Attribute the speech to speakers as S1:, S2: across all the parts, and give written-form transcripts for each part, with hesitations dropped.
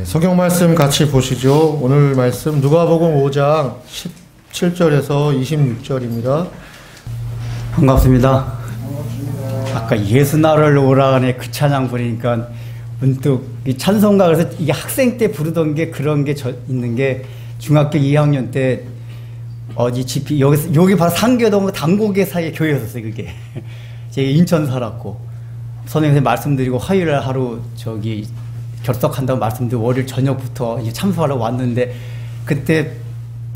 S1: 성경 말씀 같이 보시죠. 오늘 말씀 누가복음 5장 17절에서 26절입니다.
S2: 반갑습니다. 아까 예수나를 오라 하네 그 찬양 부르니까 문득 이 찬송가 그래서 이게 학생 때 부르던 게 그런 게 있는 게 중학교 2학년 때 어디 집이 여기 바로 상계동 당고개 사이에 교회였었어요. 그게 제가 인천 살았고 선생님 말씀드리고 화요일 하루 저기 결석한다고 말씀드리고 월요일 저녁부터 이제 참석하러 왔는데 그때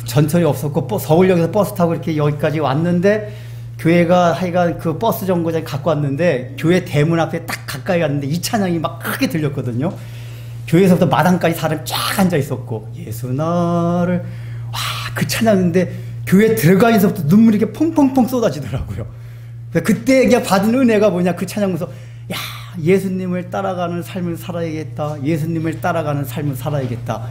S2: 전철이 없었고 서울역에서 버스 타고 이렇게 여기까지 왔는데 교회가 하여간 그 버스 정거장 갖고 왔는데 교회 대문 앞에 딱 가까이 갔는데 이 찬양이 막 크게 들렸거든요. 교회에서부터 마당까지 사람 쫙 앉아 있었고 예수 나를 와 그 찬양인데 교회 들어가면서부터 눈물이 이렇게 펑펑펑 쏟아지더라고요. 그때 그냥 받은 은혜가 뭐냐 그 찬양에서 야 예수님을 따라가는 삶을 살아야겠다. 예수님을 따라가는 삶을 살아야겠다.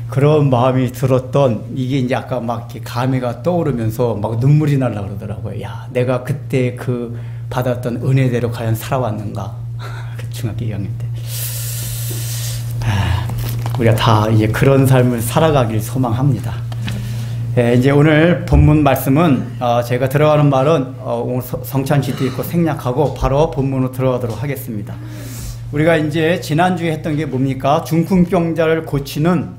S2: 그런 마음이 들었던 이게 이제 아까 막 이렇게 감회가 떠오르면서 막 눈물이 날라 그러더라고요. 야, 내가 그때 그 받았던 은혜대로 과연 살아왔는가? 중학교 2학년 때. 우리가 다 이제 그런 삶을 살아가길 소망합니다. 이제 오늘 본문 말씀은 제가 들어가는 말은 오늘 성찬시도 있고 생략하고 바로 본문으로 들어가도록 하겠습니다. 우리가 이제 지난주에 했던 게 뭡니까? 중풍병자를 고치는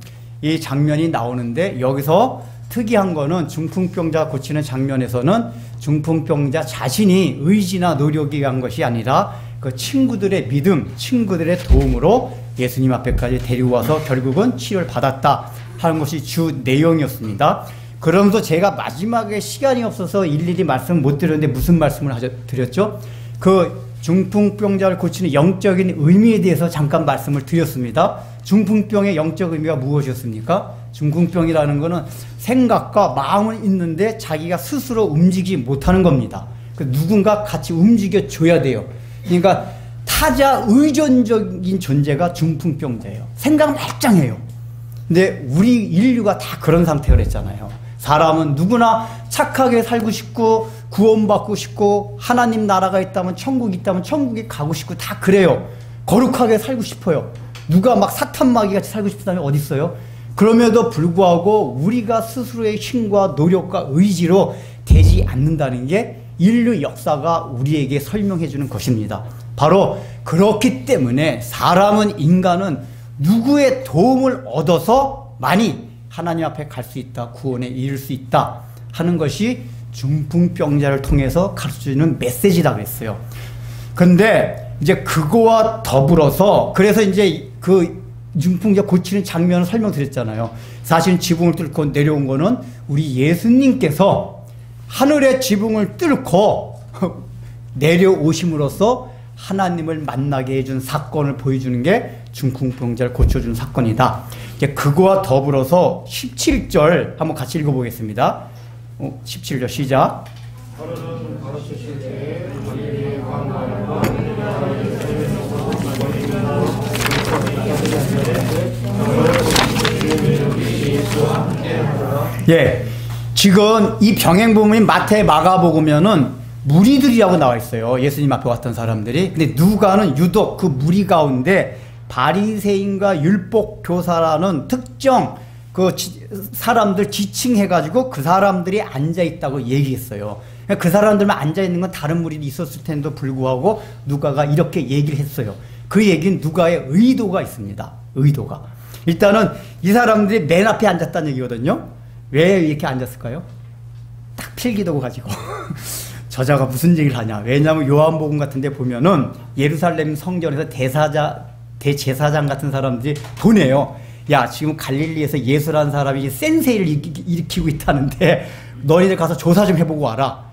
S2: 이 장면이 나오는데 여기서 특이한 거는 중풍병자 고치는 장면에서는 중풍병자 자신이 의지나 노력이 위한 것이 아니라 그 친구들의 믿음, 친구들의 도움으로 예수님 앞에까지 데리고 와서 결국은 치료를 받았다 하는 것이 주 내용이었습니다. 그러면서 제가 마지막에 시간이 없어서 일일이 말씀 못 드렸는데 무슨 말씀을 드렸죠? 그 중풍병자를 고치는 영적인 의미에 대해서 잠깐 말씀을 드렸습니다. 중풍병의 영적 의미가 무엇이었습니까? 중풍병이라는 것은 생각과 마음은 있는데 자기가 스스로 움직이지 못하는 겁니다. 누군가 같이 움직여줘야 돼요. 그러니까 타자 의존적인 존재가 중풍병자예요. 생각은 말짱해요. 근데 우리 인류가 다 그런 상태가 됐잖아요. 사람은 누구나 착하게 살고 싶고 구원받고 싶고 하나님 나라가 있다면 천국이 있다면 천국에 가고 싶고 다 그래요. 거룩하게 살고 싶어요. 누가 막 사탄마귀같이 살고 싶다면 어디 있어요? 그럼에도 불구하고 우리가 스스로의 힘과 노력과 의지로 되지 않는다는 게 인류 역사가 우리에게 설명해 주는 것입니다. 바로 그렇기 때문에 인간은 누구의 도움을 얻어서 많이 하나님 앞에 갈 수 있다, 구원에 이를 수 있다 하는 것이 중풍병자를 통해서 가르쳐주는 메시지라고 그랬어요. 근데 이제 그거와 더불어서 그래서 이제 그 중풍자 고치는 장면을 설명드렸잖아요. 사실 지붕을 뚫고 내려온 거는 우리 예수님께서 하늘의 지붕을 뚫고 내려오심으로써 하나님을 만나게 해준 사건을 보여주는 게 중풍병자를 고쳐주는 사건이다. 이제 그거와 더불어서 17절 한번 같이 읽어보겠습니다. 17절 시작. 예, 지금 이 병행복음인 마태, 마가복음에는 무리들이라고 나와 있어요. 예수님 앞에 왔던 사람들이. 근데 누가는 유독 그 무리 가운데 바리새인과 율법 교사라는 특정 그 사람들 지칭해가지고 그 사람들이 앉아 있다고 얘기했어요. 그 사람들만 앉아 있는 건 다른 무리도 있었을 텐데도 불구하고 누가가 이렇게 얘기를 했어요. 그 얘기는 누가의 의도가 있습니다. 의도가. 일단은 이 사람들이 맨 앞에 앉았다는 얘기거든요. 왜 이렇게 앉았을까요? 딱 필기도구 가지고. 저자가 무슨 얘기를 하냐. 왜냐하면 요한복음 같은 데 보면은 예루살렘 성전에서 대제사장 같은 사람들이 보내요. 야, 지금 갈릴리에서 예수라는 사람이 센세이를 일으키고 있다는데 너희들 가서 조사 좀 해보고 와라.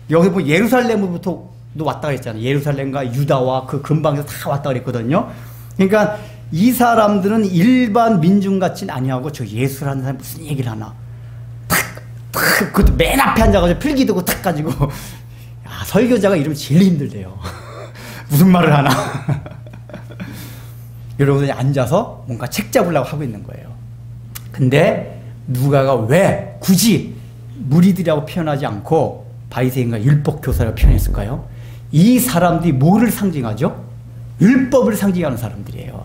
S2: 여기 뭐 예루살렘부터 왔다 그랬잖아요. 예루살렘과 유다와 그 근방에서 다 왔다 그랬거든요. 그러니까 이 사람들은 일반 민중 같진 아니하고 저 예수라는 사람이 무슨 얘기를 하나. 그것도 맨 앞에 앉아가지고 필기도구 탁 가지고 야, 설교자가 이러면 제일 힘들대요. 무슨 말을 하나. 여러분들이 앉아서 뭔가 책 잡으려고 하고 있는 거예요. 근데 누가가 왜 굳이 무리들이라고 표현하지 않고 바리새인과 율법교사라고 표현했을까요? 이 사람들이 뭐를 상징하죠? 율법을 상징하는 사람들이에요.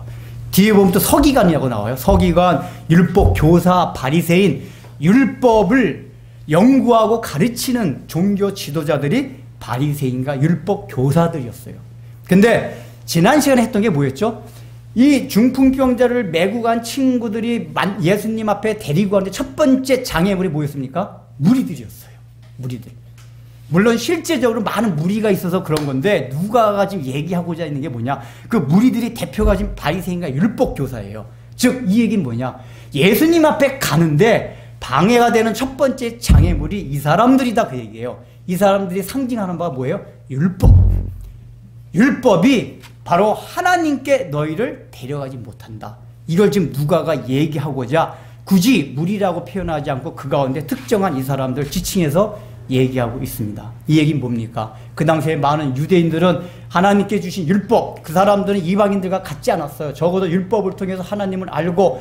S2: 뒤에 보면 또 서기관이라고 나와요. 서기관, 율법 교사, 바리새인, 율법을 연구하고 가르치는 종교 지도자들이 바리새인과 율법 교사들이었어요. 근데 지난 시간에 했던 게 뭐였죠? 이 중풍병자를 메고 간 친구들이 예수님 앞에 데리고 가는데 첫 번째 장애물이 뭐였습니까? 무리들이었어요. 무리들. 물론 실제적으로 많은 무리가 있어서 그런 건데 누가가 지금 얘기하고자 있는 게 뭐냐? 그 무리들이 대표가 지금 바리새인과 율법 교사예요. 즉 이 얘기는 뭐냐? 예수님 앞에 가는데 방해가 되는 첫 번째 장애물이 이 사람들이다 그 얘기예요. 이 사람들이 상징하는 바가 뭐예요? 율법. 율법이 바로 하나님께 너희를 데려가지 못한다. 이걸 지금 누가가 얘기하고자 굳이 무리라고 표현하지 않고 그 가운데 특정한 이 사람들 지칭해서 얘기하고 있습니다. 이 얘기는 뭡니까? 그 당시에 많은 유대인들은 하나님께 주신 율법, 그 사람들은 이방인들과 같지 않았어요. 적어도 율법을 통해서 하나님을 알고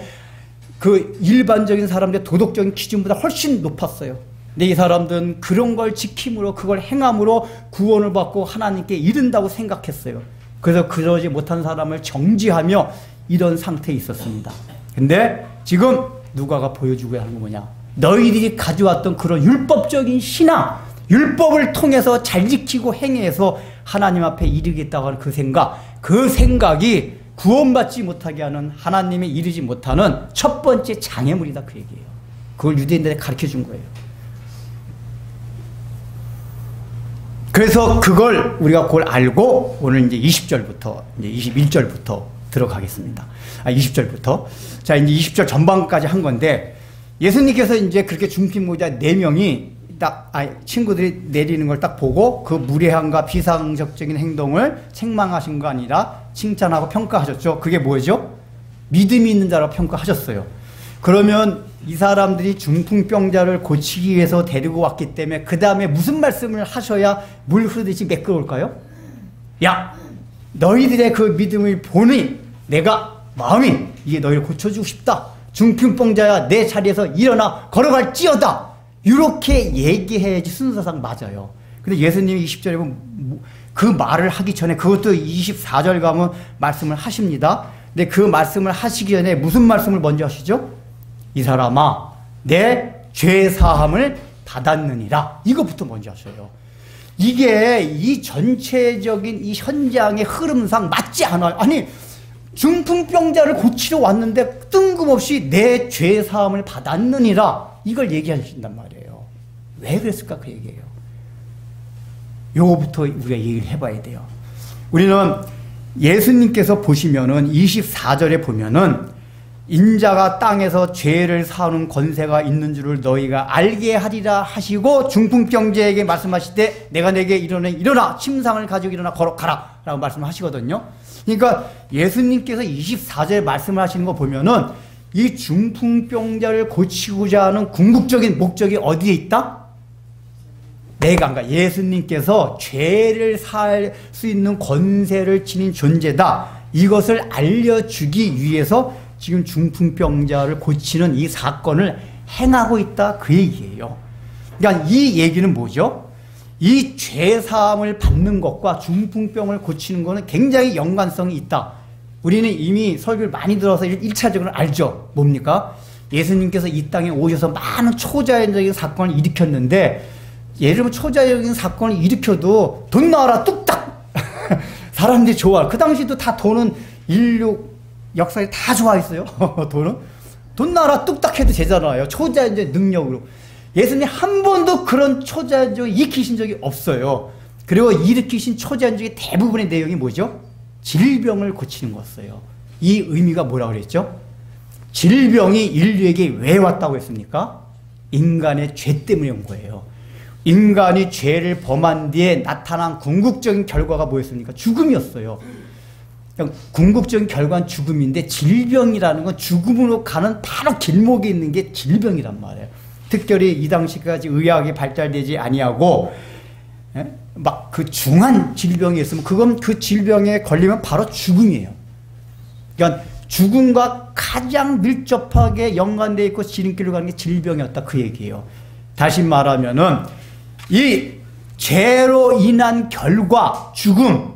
S2: 그 일반적인 사람들의 도덕적인 기준보다 훨씬 높았어요. 근데 이 사람들은 그런 걸 지킴으로 그걸 행함으로 구원을 받고 하나님께 이른다고 생각했어요. 그래서 그러지 못한 사람을 정죄하며 이런 상태에 있었습니다. 근데 지금 누가가 보여주고 하는 건 뭐냐? 너희들이 가져왔던 그런 율법적인 신앙, 율법을 통해서 잘 지키고 행해서 하나님 앞에 이르겠다고 하는 그 생각이 구원받지 못하게 하는 하나님에 이르지 못하는 첫 번째 장애물이다 그 얘기예요. 그걸 유대인들에게 가르쳐 준 거예요. 그래서 우리가 그걸 알고 오늘 이제 20절부터 이제 21절부터 들어가겠습니다. 20절부터. 자, 이제 20절 전반까지 한 건데 예수님께서 이제 그렇게 중풍병자 4명이 딱 친구들이 내리는 걸 딱 보고 그 무례함과 비상식적인 행동을 책망하신 거 아니라 칭찬하고 평가하셨죠. 그게 뭐죠? 믿음이 있는 자라고 평가하셨어요. 그러면 이 사람들이 중풍병자를 고치기 위해서 데리고 왔기 때문에 그 다음에 무슨 말씀을 하셔야 물 흐르듯이 매끄러울까요? 야, 너희들의 그 믿음을 보니 내가 마음이 이게 너희를 고쳐주고 싶다. 중풍병자야 내 자리에서 일어나 걸어갈지어다. 이렇게 얘기해야지 순서상 맞아요. 근데 예수님이 20절에 보면 그 말을 하기 전에 그것도 24절 가면 말씀을 하십니다. 근데 그 말씀을 하시기 전에 무슨 말씀을 먼저 하시죠? 이 사람아 내 죄사함을 받았느니라. 이것부터 먼저 하셔요. 이게 이 전체적인 이 현장의 흐름상 맞지 않아요. 아니 중풍병자를 고치러 왔는데 뜬금없이 내 죄사함을 받았느니라 이걸 얘기하신단 말이에요. 왜 그랬을까 그 얘기예요. 요거부터 우리가 얘기를 해봐야 돼요. 우리는 예수님께서 보시면은 24절에 보면은 인자가 땅에서 죄를 사하는 권세가 있는 줄을 너희가 알게 하리라 하시고 중풍병자에게 말씀하실 때 내가 내게 일어나 침상을 가지고 일어나 걸어가라 라고 말씀하시거든요. 그러니까 예수님께서 24절에 말씀을 하시는 거 보면은 이 중풍병자를 고치고자 하는 궁극적인 목적이 어디에 있다? 내가 예수님께서 죄를 살 수 있는 권세를 지닌 존재다. 이것을 알려주기 위해서 지금 중풍병자를 고치는 이 사건을 행하고 있다 그 얘기예요. 그러니까 이 얘기는 뭐죠? 이 죄사함을 받는 것과 중풍병을 고치는 것은 굉장히 연관성이 있다. 우리는 이미 설교를 많이 들어서 1차적으로 알죠. 뭡니까? 예수님께서 이 땅에 오셔서 많은 초자연적인 사건을 일으켰는데 예를 들면 초자연적인 사건을 일으켜도 돈 나와라 뚝딱 사람들이 좋아. 그 당시도 다 돈은 인류 역사에 다 좋아했어요. 돈 나와라 뚝딱 해도 되잖아요. 초자연적 능력으로. 예수님 한 번도 그런 초자연적을 일으키신 적이 없어요. 그리고 일으키신 초자연적인 대부분의 내용이 뭐죠? 질병을 고치는 거였어요. 이 의미가 뭐라고 그랬죠? 질병이 인류에게 왜 왔다고 했습니까? 인간의 죄 때문에 온 거예요. 인간이 죄를 범한 뒤에 나타난 궁극적인 결과가 뭐였습니까? 죽음이었어요. 궁극적인 결과는 죽음인데 질병이라는 건 죽음으로 가는 바로 길목에 있는 게 질병이란 말이에요. 특별히 이 당시까지 의학이 발달되지 아니하고 막 그 중한 질병이 있으면 그건 그 질병에 걸리면 바로 죽음이에요. 그러니까 죽음과 가장 밀접하게 연관되어 있고 지름길로 가는 게 질병이었다 그 얘기예요. 다시 말하면은 이 죄로 인한 결과 죽음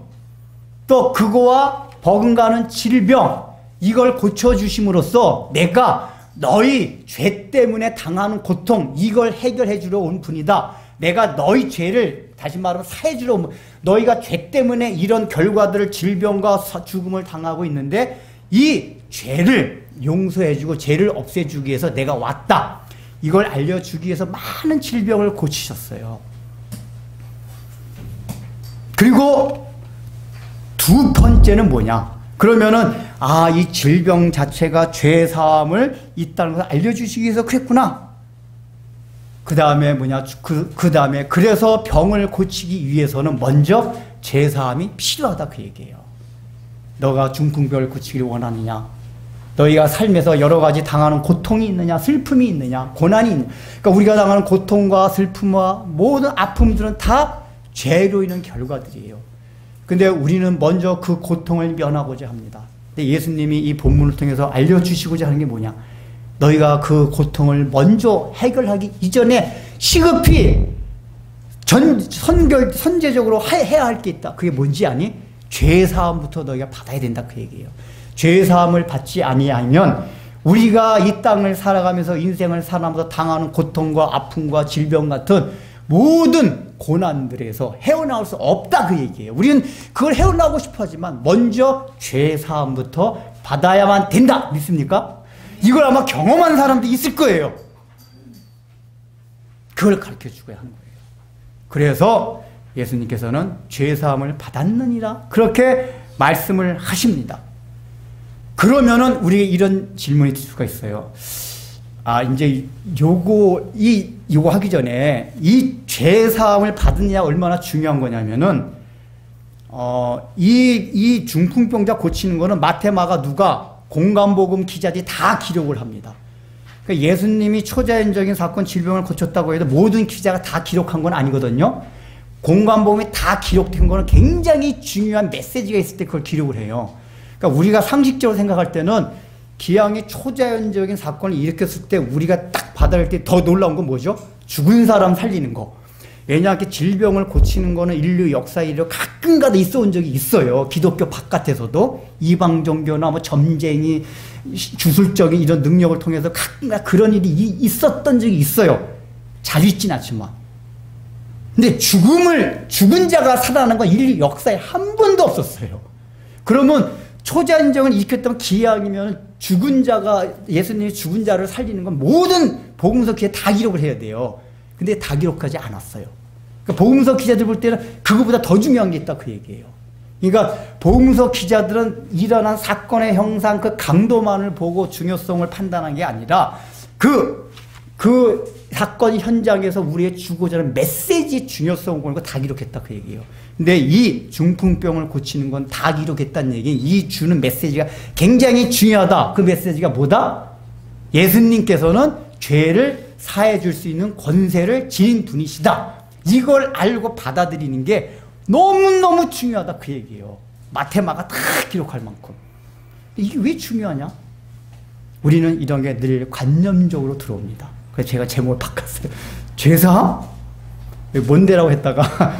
S2: 또 그거와 버금가는 질병 이걸 고쳐주심으로써 내가 너희 죄 때문에 당하는 고통, 이걸 해결해 주러 온 분이다. 내가 너희 죄를 다시 말하면 사해 주러 온 분. 너희가 죄 때문에 이런 결과들을 질병과 죽음을 당하고 있는데 이 죄를 용서해 주고 죄를 없애 주기 위해서 내가 왔다. 이걸 알려주기 위해서 많은 질병을 고치셨어요. 그리고 두 번째는 뭐냐? 그러면은 이 질병 자체가 죄 사함을 있다는 것을 알려주시기 위해서 그랬구나. 그 다음에 뭐냐? 그 다음에 그래서 병을 고치기 위해서는 먼저 죄 사함이 필요하다 그 얘기예요. 너가 중풍병을 고치기를 원하느냐? 너희가 삶에서 여러 가지 당하는 고통이 있느냐, 슬픔이 있느냐, 고난이 있느냐. 그러니까 우리가 당하는 고통과 슬픔과 모든 아픔들은 다 죄로 인한 결과들이에요. 근데 우리는 먼저 그 고통을 면하고자 합니다. 근데 예수님이 이 본문을 통해서 알려주시고자 하는 게 뭐냐? 너희가 그 고통을 먼저 해결하기 이전에 시급히 선제적으로 해야 할 게 있다. 그게 뭔지 아니? 죄사함부터 너희가 받아야 된다 그 얘기예요. 죄사함을 받지 아니하면 우리가 이 땅을 살아가면서 인생을 살아가면서 당하는 고통과 아픔과 질병 같은 모든 고난들에서 헤어나올 수 없다 그 얘기예요. 우리는 그걸 헤어나오고 싶어 하지만 먼저 죄사함부터 받아야만 된다. 믿습니까? 이걸 아마 경험한 사람도 있을 거예요. 그걸 가르쳐주고 하는 거예요. 그래서 예수님께서는 죄사함을 받았느니라 그렇게 말씀을 하십니다. 그러면은 우리가 이런 질문이 들 수가 있어요. 이제 요거 하기 전에 이 죄사함을 받느냐 얼마나 중요한 거냐면은 이 중풍병자 고치는 거는 마태, 마가, 누가, 공관복음 기자들이 다 기록을 합니다. 그러니까 예수님이 초자연적인 사건 질병을 고쳤다고 해도 모든 기자가 다 기록한 건 아니거든요. 공관복음이 다 기록된 거는 굉장히 중요한 메시지가 있을 때 그걸 기록을 해요. 그러니까 우리가 상식적으로 생각할 때는 기왕이 초자연적인 사건을 일으켰을 때 우리가 딱 받아들일 때 더 놀라운 건 뭐죠? 죽은 사람 살리는 거. 왜냐하면 질병을 고치는 거는 인류 역사에 이르러 가끔가다 있어 온 적이 있어요. 기독교 바깥에서도 이방 종교나 뭐 점쟁이 주술적인 이런 능력을 통해서 가끔가다 그런 일이 있었던 적이 있어요. 잘 있진 않지만. 근데 죽은 자가 살아나는 건 인류 역사에 한 번도 없었어요. 그러면 초자연적을 일으켰다면 기왕이면 죽은 자가 예수님이 죽은 자를 살리는 건 모든 복음서 기자에 다 기록을 해야 돼요. 근데 다 기록하지 않았어요. 그러니까 복음서 기자들 볼 때는 그거보다 더 중요한 게 있다 그 얘기예요. 그러니까 복음서 기자들은 일어난 사건의 형상 그 강도만을 보고 중요성을 판단한 게 아니라 그 사건 현장에서 우리의 주고자 하는 메시지의 중요성을 보는 거 다 기록했다 그 얘기예요. 근데 이 중풍병을 고치는 건 다 기록했다는 얘기는 이 주는 메시지가 굉장히 중요하다. 그 메시지가 뭐다? 예수님께서는 죄를 사해 줄 수 있는 권세를 지닌 분이시다. 이걸 알고 받아들이는 게 너무너무 중요하다 그 얘기예요. 마테마가 다 기록할 만큼. 이게 왜 중요하냐? 우리는 이런 게 늘 관념적으로 들어옵니다. 그래서 제가 제목을 바꿨어요. 죄사함? 뭔데라고 했다가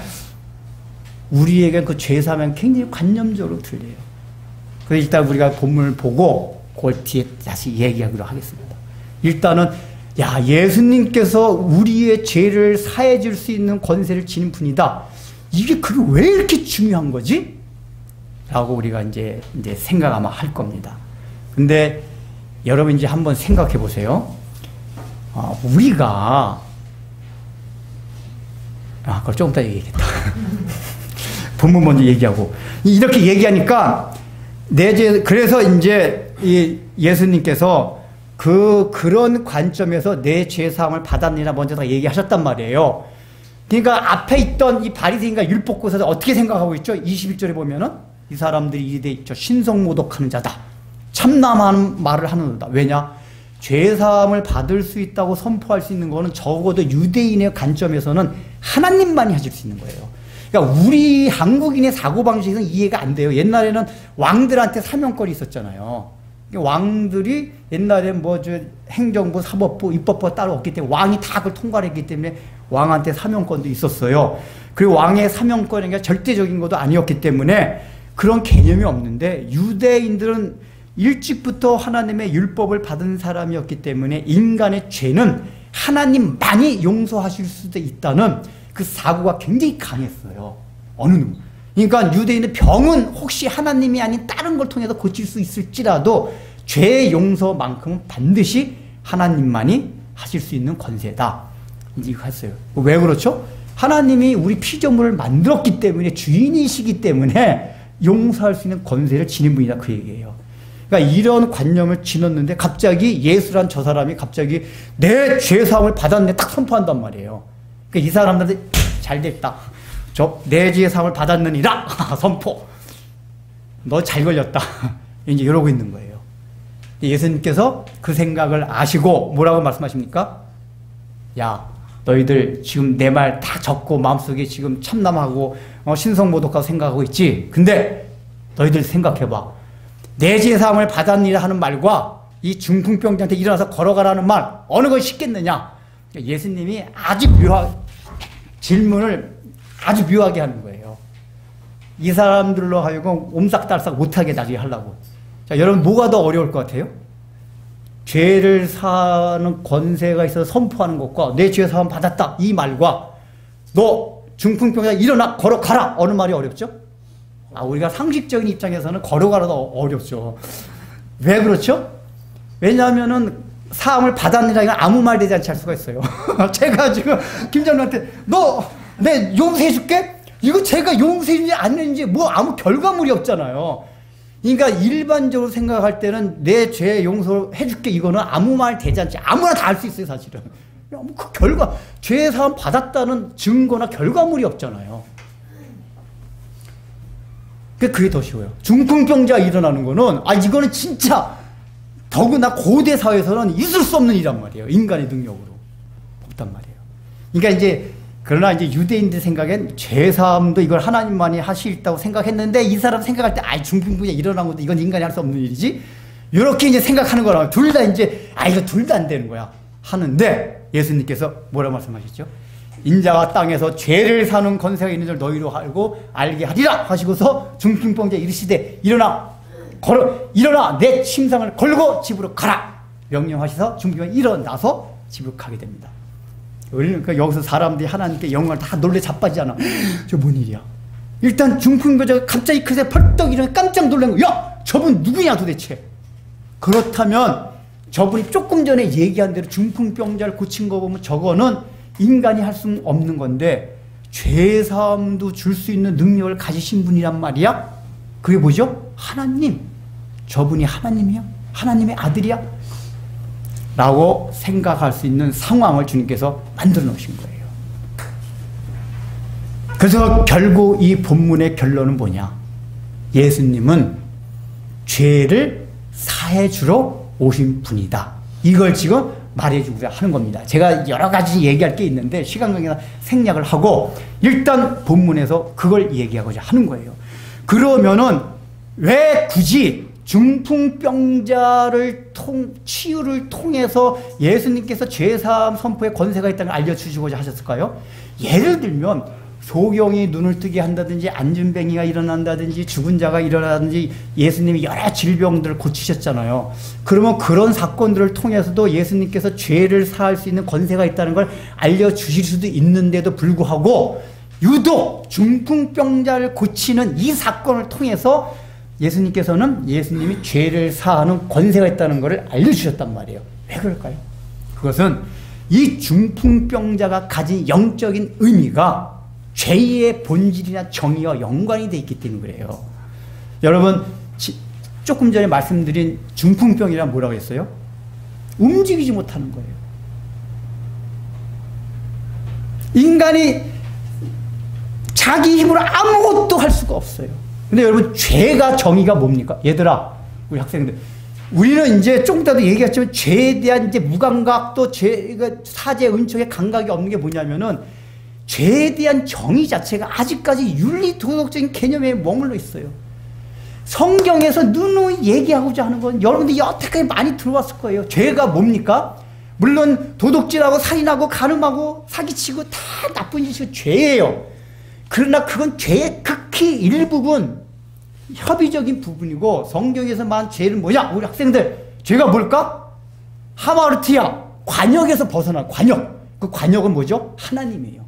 S2: 우리에게 그 죄사함은 굉장히 관념적으로 들려요. 그래서 일단 우리가 본문을 보고 그 뒤에 다시 얘기하기로 하겠습니다. 일단은 예수님께서 우리의 죄를 사해 줄 수 있는 권세를 지닌 분이다. 이게 그게 왜 이렇게 중요한 거지? 라고 우리가 이제 생각 아마 할 겁니다. 근데 여러분 이제 한번 생각해 보세요. 우리가 그걸 조금 이따 얘기하겠다. 본문 먼저 얘기하고 이렇게 얘기하니까 그래서 이제 이 예수님께서 그런 관점에서 내 죄사함을 받았느냐 먼저 다 얘기하셨단 말이에요. 그러니까 앞에 있던 이 바리새인과 율법교사들 어떻게 생각하고 있죠? 21절에 보면은 이 사람들이 이래 있죠. 신성모독하는 자다. 참남하는 말을 하는다. 왜냐? 죄사함을 받을 수 있다고 선포할 수 있는 거는 적어도 유대인의 관점에서는 하나님만이 하실 수 있는 거예요. 그러니까 우리 한국인의 사고방식에서는 이해가 안 돼요. 옛날에는 왕들한테 사명권이 있었잖아요. 왕들이 옛날에 행정부, 사법부, 입법부가 따로 없기 때문에 왕이 다 그걸 통과했기 때문에 왕한테 사명권도 있었어요. 그리고 왕의 사명권이 절대적인 것도 아니었기 때문에 그런 개념이 없는데 유대인들은 일찍부터 하나님의 율법을 받은 사람이었기 때문에 인간의 죄는 하나님만이 용서하실 수도 있다는 그 사고가 굉장히 강했어요. 어느 누구. 그러니까 유대인의 병은 혹시 하나님이 아닌 다른 걸 통해서 고칠 수 있을지라도 죄의 용서만큼은 반드시 하나님만이 하실 수 있는 권세다. 이제 했어요. 왜 그렇죠? 하나님이 우리 피조물을 만들었기 때문에 주인이시기 때문에 용서할 수 있는 권세를 지닌 분이다 그 얘기예요. 그러니까 이런 관념을 지녔는데 갑자기 예수란 저 사람이 갑자기 내 죄사함을 받았네 딱 선포한단 말이에요. 그러니까 이 사람들한테 잘됐다. 저 내 죄사함을 받았느니라 선포. 너 잘 걸렸다. 이제 이러고 있는 거예요. 예수님께서 그 생각을 아시고 뭐라고 말씀하십니까? 야, 너희들 지금 내 말 다 적고 마음속에 지금 참남하고 신성모독하고 생각하고 있지? 근데 너희들 생각해봐. 내 죄사함을 받았느니라 하는 말과 이 중풍병자한테 일어나서 걸어가라는 말 어느 것이 쉽겠느냐? 예수님이 아주 질문을 아주 묘하게 하는 거예요. 이 사람들로 하여금 옴싹달싹 못하게 나중에 하려고. 자, 여러분 뭐가 더 어려울 것 같아요? 죄를 사는 권세가 있어서 선포하는 것과 내 죄 사함 받았다 이 말과 너 중풍병자 일어나 걸어가라 어느 말이 어렵죠? 우리가 상식적인 입장에서는 걸어가라도 어렵죠. 왜 그렇죠? 왜냐하면은 사함을 받았느냐 이건 아무 말 되지 않지 할 수가 있어요. 제가 지금 김장로한테 너 내 용서해 줄게? 이거 제가 용서해주지 않는지 뭐 아무 결과물이 없잖아요. 그러니까 일반적으로 생각할 때는 내 죄 용서해 줄게 이거는 아무 말 되지 않지. 아무나 다 할 수 있어요 사실은. 그 결과 죄 사함 받았다는 증거나 결과물이 없잖아요. 그게 더 쉬워요. 중풍병자 일어나는 거는 이거는 진짜 더구나 고대 사회에서는 있을 수 없는 일이란 말이에요. 인간의 능력으로 없단 말이에요. 그러니까 그러나 유대인들 생각엔 죄사함도 이걸 하나님만이 하시다고 생각했는데 이 사람 생각할 때 중풍병자 일어난 것도 이건 인간이 할 수 없는 일이지. 이렇게 생각하는 거라 둘 다 이거 둘 다 안 되는 거야 하는데 예수님께서 뭐라 말씀하셨죠? 인자가 땅에서 죄를 사는 권세가 있는 줄 너희로 알게 하리라 하시고서 중풍병자 이르시되 일어나 내 침상을 걸고 집으로 가라 명령하셔서 중풍병자 일어나서 집으로 가게 됩니다. 그러니까 여기서 사람들이 하나님께 영광을 다 놀래 자빠지잖아. 저 뭔 일이야? 일단 중풍병자가 갑자기 그새 벌떡 일어나 깜짝 놀란 거야. 야, 저분 누구냐 도대체? 그렇다면 저분이 조금 전에 얘기한 대로 중풍병자를 고친 거 보면 저거는 인간이 할 수 없는 건데 죄사함도 줄 수 있는 능력을 가지신 분이란 말이야. 그게 뭐죠? 하나님. 저분이 하나님이야? 하나님의 아들이야? 라고 생각할 수 있는 상황을 주님께서 만들어 놓으신 거예요. 그래서 결국 이 본문의 결론은 뭐냐? 예수님은 죄를 사해 주러 오신 분이다. 이걸 지금 말해주고자 하는 겁니다. 제가 여러 가지 얘기할 게 있는데 시간 관계상 생략을 하고 일단 본문에서 그걸 얘기하고자 하는 거예요. 그러면은 왜 굳이 중풍병자를 치유를 통해서 예수님께서 죄사함 선포의 권세가 있다는 걸 알려주시고자 하셨을까요? 예를 들면 소경이 눈을 뜨게 한다든지 안진뱅이가 일어난다든지 죽은 자가 일어나든지 예수님이 여러 질병들을 고치셨잖아요. 그러면 그런 사건들을 통해서도 예수님께서 죄를 사할 수 있는 권세가 있다는 걸 알려주실 수도 있는데도 불구하고 유독 중풍병자를 고치는 이 사건을 통해서 예수님이 죄를 사하는 권세가 있다는 것을 알려주셨단 말이에요. 왜 그럴까요? 그것은 이 중풍병자가 가진 영적인 의미가 죄의 본질이나 정의와 연관이 되어 있기 때문에 그래요. 여러분 조금 전에 말씀드린 중풍병이란 뭐라고 했어요? 움직이지 못하는 거예요. 인간이 자기 힘으로 아무것도 할 수가 없어요. 근데 여러분 죄가 정의가 뭡니까? 얘들아 우리 학생들 우리는 이제 조금 전에도 얘기했지만 죄에 대한 무감각 또 죄가 사죄 은총의 감각이 없는 게 뭐냐면은 죄에 대한 정의 자체가 아직까지 윤리 도덕적인 개념에 머물러 있어요. 성경에서 누누이 얘기하고자 하는 건 여러분들이 여태까지 많이 들어왔을 거예요. 죄가 뭡니까? 물론 도둑질하고 살인하고 간음하고 사기치고 다 나쁜 짓이 죄예요. 그러나 그건 죄의 극히 일부분 협의적인 부분이고 성경에서 말한 죄는 뭐냐? 우리 학생들 죄가 뭘까? 하마르티아 관역에서 벗어난 관역. 그 관역은 뭐죠? 하나님이에요.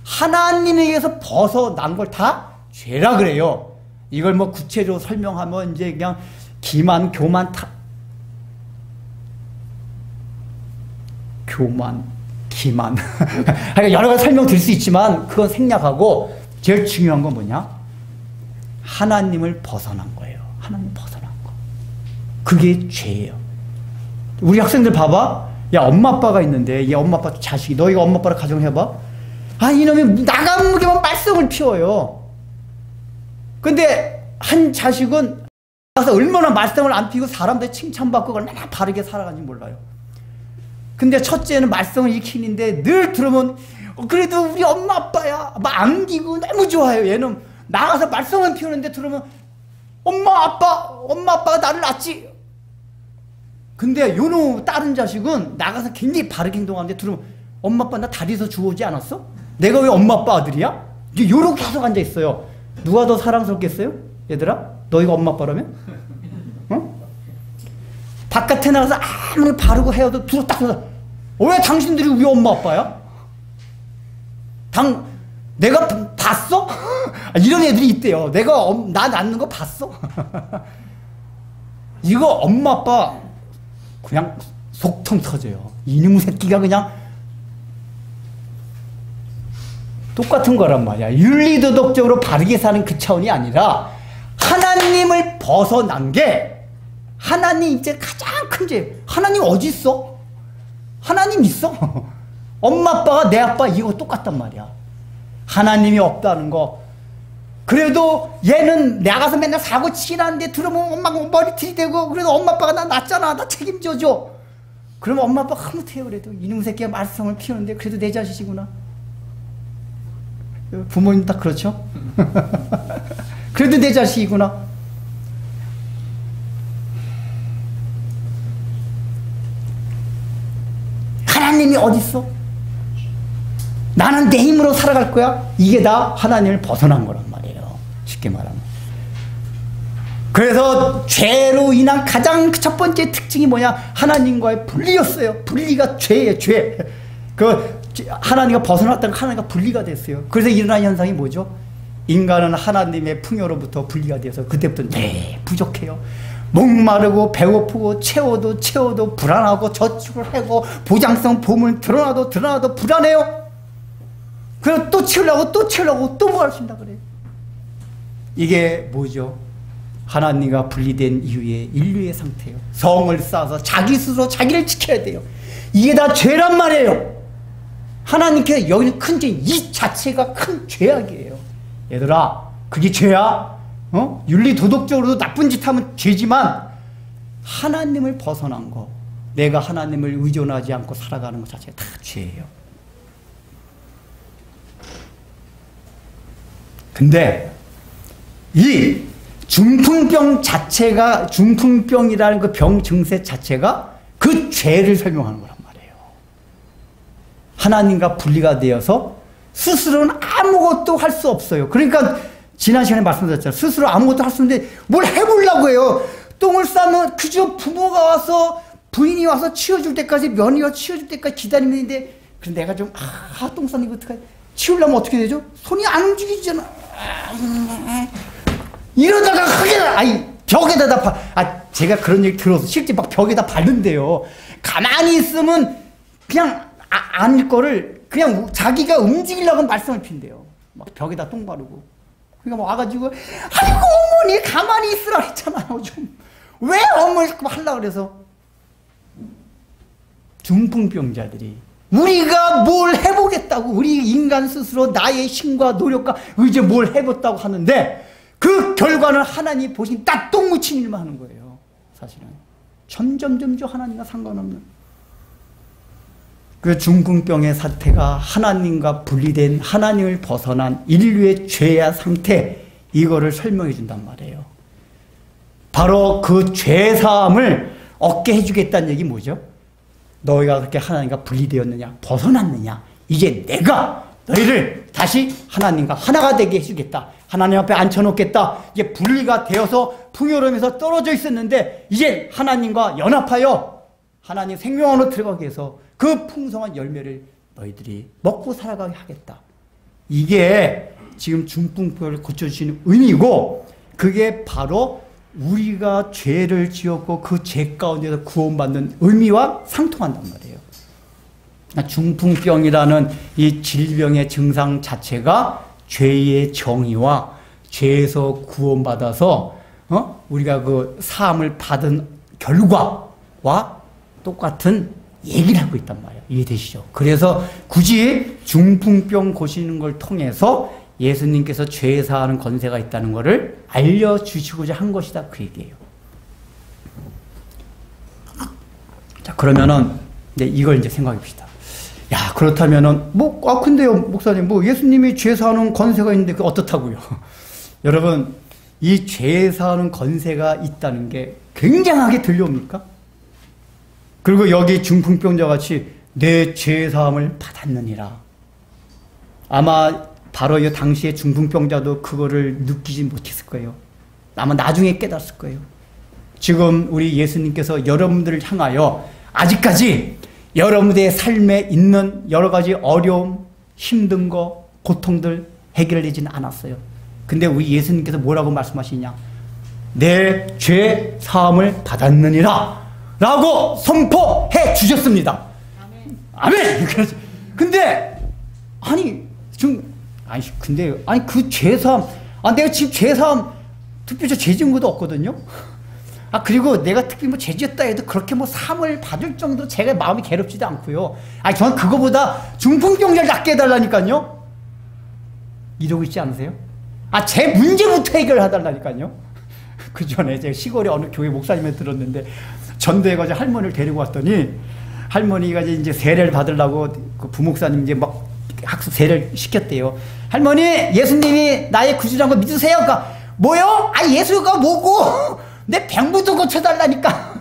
S2: 하나님에게서 벗어난 걸 다 죄라 그래요. 이걸 뭐 구체적으로 설명하면 이제 그냥 기만, 교만, 기만. 그러니까 여러 가지 설명 드릴 수 있지만 그건 생략하고 제일 중요한 건 뭐냐? 하나님을 벗어난 거예요. 하나님 벗어난 거. 그게 죄예요. 우리 학생들 봐봐. 야, 엄마 아빠가 있는데 얘 엄마 아빠 자식이 너희가 엄마 아빠를 가정해봐. 아, 이놈이 나가무게만 말썽을 피워요. 근데 한 자식은 가서 얼마나 말썽을 안 피우고 사람들 칭찬받고 얼마나 바르게 살아가는지 몰라요. 근데 첫째는 말썽을 일으키는데 늘 들으면 그래도 우리 엄마 아빠야 막 안기고 너무 좋아요. 얘는 나가서 말썽을 피우는데 들으면 엄마 아빠가 나를 낳지. 근데 요놈 다른 자식은 나가서 굉장히 바르게 행동하는데 들으면 엄마 아빠 나 다리에서 주워오지 않았어? 내가 왜 엄마 아빠 아들이야? 이제 요렇게 계속 앉아 있어요. 누가 더 사랑스럽겠어요? 얘들아? 너희가 엄마 아빠라면? 어? 바깥에 나가서 아무리 바르고 헤어도 두루 딱 서서 왜 당신들이 우리 엄마 아빠야? 내가 봤어? 이런 애들이 있대요. 내가 나 낳는 거 봤어? 이거 엄마 아빠 그냥 속통 터져요. 이놈 새끼가 그냥 똑같은 거란 말이야. 윤리도덕적으로 바르게 사는 그 차원이 아니라 하나님을 벗어난 게 하나님 이제 가장 큰 죄. 하나님 어디 있어? 하나님 있어? 엄마 아빠가 내 아빠 이거 똑같단 말이야. 하나님이 없다는 거. 그래도 얘는 나가서 맨날 사고 치는데 들으면 엄마가 머리 들이대고 그래도 엄마 아빠가 나 낳았잖아. 나 책임져줘. 그러면 엄마 아빠가 흐뭇해요. 그래도 이놈 새끼가 말썽을 피우는데 그래도 내 자식이구나. 부모님 딱 그렇죠? 그래도 내 자식이구나. 하나님이 어딨어? 나는 내 힘으로 살아갈 거야? 이게 다 하나님을 벗어난 거란 말이에요. 쉽게 말하면. 그래서 죄로 인한 가장 첫 번째 특징이 뭐냐? 하나님과의 분리였어요. 분리가 죄예요, 죄. 하나님과 벗어났다가 하나님과 분리가 됐어요. 그래서 일어난 현상이 뭐죠? 인간은 하나님의 풍요로부터 분리가 돼서 그때부터 부족해요. 목마르고 배고프고 채워도 불안하고 저축을 하고 보장성 보물 드러나도 불안해요. 그래서 또 채우려고 또 뭐 하신다 그래요. 이게 뭐죠? 하나님과 분리된 이후의 인류의 상태예요. 성을 쌓아서 자기 스스로 자기를 지켜야 돼요. 이게 다 죄란 말이에요. 하나님께서 여기는 큰 죄, 이 자체가 큰 죄악이에요. 얘들아, 그게 죄야? 윤리 도덕적으로도 나쁜 짓 하면 죄지만 하나님을 벗어난 거, 내가 하나님을 의존하지 않고 살아가는 것 자체가 다 죄예요. 근데 이 중풍병 자체가, 중풍병이라는 그 병 증세 자체가 그 죄를 설명하는 거란 말이에요. 하나님과 분리가 되어서 스스로는 아무것도 할 수 없어요. 그러니까 지난 시간에 말씀드렸잖아요. 스스로 아무것도 할 수 없는데 뭘 해보려고 해요. 똥을 싸면 그저 부모가 와서, 부인이 와서 치워줄 때까지, 며느리가 치워줄 때까지 기다리면 되는데, 그럼 내가 좀 똥 싸는 이거 어떡하지? 치우려면 어떻게 되죠? 손이 안 움직이잖아. 이러다가 벽에다 제가 그런 얘기 들어서 실제 막 벽에다 밟는데요. 가만히 있으면 그냥 아닐 거를 그냥 자기가 움직이려고 말썽을 핀대요. 막 벽에다 똥 바르고. 그러니까 막 와가지고 아이고 어머니 가만히 있으라 했잖아요. 좀 왜 어머니 자꾸 하려고 그래서. 중풍병자들이 우리가 뭘 해보겠다고, 우리 인간 스스로 나의 힘과 노력과 의지에 뭘 해봤다고 하는데 그 결과는 하나님 보신 딱 똥 묻힌 일만 하는 거예요. 사실은 점점 하나님과 상관없는 그 중풍병의 사태가 하나님과 분리된, 하나님을 벗어난 인류의 죄의 상태, 이거를 설명해 준단 말이에요. 바로 그 죄사함을 얻게 해주겠다는 얘기 뭐죠? 너희가 그렇게 하나님과 분리되었느냐, 벗어났느냐, 이제 내가 너희를 다시 하나님과 하나가 되게 해주겠다. 하나님 앞에 앉혀놓겠다. 이게 분리가 되어서 풍요로움에서 떨어져 있었는데 이제 하나님과 연합하여 하나님 생명으로 들어가게 해서 그 풍성한 열매를 너희들이 먹고 살아가게 하겠다. 이게 지금 중풍병을 고쳐주시는 의미고, 그게 바로 우리가 죄를 지었고 그 죄 가운데서 구원받는 의미와 상통한단 말이에요. 중풍병이라는 이 질병의 증상 자체가 죄의 정의와 죄에서 구원받아서 우리가 그 사함을 받은 결과와 똑같은 얘기를 하고 있단 말이에요. 이해되시죠? 그래서 굳이 중풍병 고치는 걸 통해서 예수님께서 죄 사하는 권세가 있다는 것을 알려주시고자 한 것이다, 그 얘기예요. 자, 그러면은 이걸 이제 생각해 봅시다. 야, 그렇다면은 근데요, 목사님, 예수님이 죄 사하는 권세가 있는데 그 어떻다고요? 여러분, 이 죄 사하는 권세가 있다는 게 굉장하게 들려옵니까? 그리고 여기 중풍병자 같이 내 죄 사함을 받았느니라. 아마 바로 이 당시에 중풍병자도 그거를 느끼지 못했을 거예요. 아마 나중에 깨달았을 거예요. 지금 우리 예수님께서 여러분들을 향하여 아직까지 여러분들의 삶에 있는 여러 가지 어려움, 힘든 거, 고통들 해결되지는 않았어요. 근데 우리 예수님께서 뭐라고 말씀하시냐? 내 죄 사함을 받았느니라 라고 선포해 주셨습니다. 아멘. 근데 그 죄사함, 내가 지금 죄사함 특별히 죄 지은 것도 없거든요. 그리고 내가 특히 죄 지었다 해도 그렇게 사함을 받을 정도로 제가 마음이 괴롭지도 않고요. 저는 그거보다 중풍병자를 낫게 해달라니까요. 이러고 있지 않으세요? 제 문제부터 해결해달라니까요. 그 전에 제가 시골에 어느 교회 목사님한테 들었는데, 전도에 가서 할머니를 데리고 왔더니, 할머니가 이제 세례를 받으려고 그 부목사님 이제 막 학습 세례를 시켰대요. 할머니, 예수님이 나의 구주라는 거 믿으세요? 그러니까, 뭐요? 예수가 뭐고? 내 병부도 고쳐달라니까.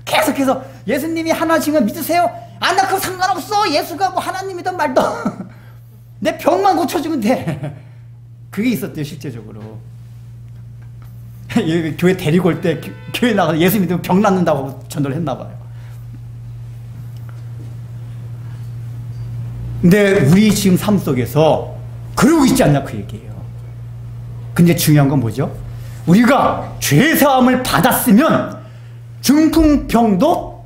S2: 계속해서 예수님이 하나님을 믿으세요? 나 그거 상관없어. 예수가 하나님이든 말든 내 병만 고쳐주면 돼. 그게 있었대요, 실제적으로. 교회 데리고 올 때 교회 나가서 예수 믿으면 병 낫는다고 전도를 했나 봐요. 근데 우리 지금 삶 속에서 그러고 있지 않냐, 그 얘기예요. 근데 중요한 건 뭐죠? 우리가 죄사함을 받았으면 중풍병도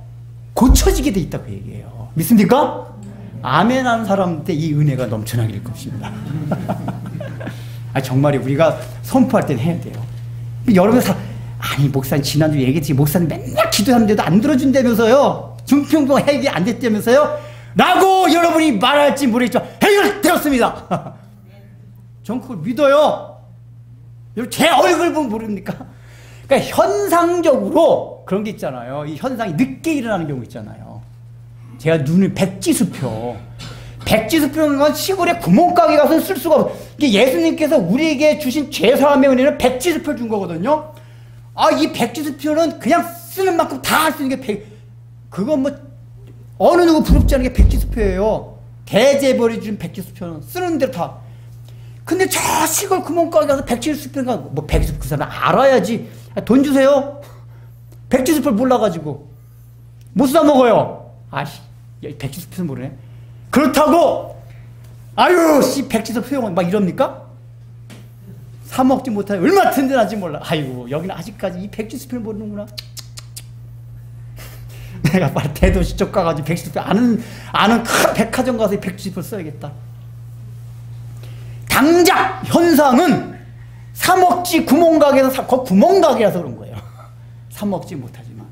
S2: 고쳐지게 돼 있다, 그 얘기예요. 믿습니까? 아멘 하는 사람한테 이 은혜가 넘쳐나게 될 것입니다. 정말이 우리가 선포할 때는 해야 돼요. 여러분 목사님 지난주에 얘기했지, 목사님 맨날 기도하는데도 안 들어준다면서요. 중풍병 해결이 안 됐다면서요. 라고 여러분이 말할지 모르겠지만 해결되었습니다. 전 그걸 믿어요. 제 얼굴 보면 모릅니까? 그러니까 현상적으로 그런 게 있잖아요. 이 현상이 늦게 일어나는 경우 있잖아요. 제가 눈을 백지수표는 건 시골에 구멍가게 가서 쓸 수가 없어요. 예수님께서 우리에게 주신 죄사함의 은혜는 백지수표를 준 거거든요. 이 백지수표는 그냥 쓰는 만큼 다 할 수 있는 게 그건 어느 누구 부럽지 않은 게 백지수표예요. 대제벌이 준 백지수표는 쓰는 대로 다. 근데 저 시골 구멍가게 가서 백지수표가 백지수표 그 사람 알아야지. 돈 주세요. 백지수표를 몰라가지고 못 사먹어요. 백지수표는 모르네. 그렇다고 백지수표 이럽니까? 사먹지 못하니 얼마나 든든한지 몰라. 여기는 아직까지 이 백지수표를 모르는구나. 내가 빨리 대도시 쪽 가가지고 백지수표 아는 큰 백화점 가서 이 백지수표 써야겠다. 당장 현상은 사먹지 구멍가게에서 구멍가게라서 그런 거예요. 사먹지 못하지만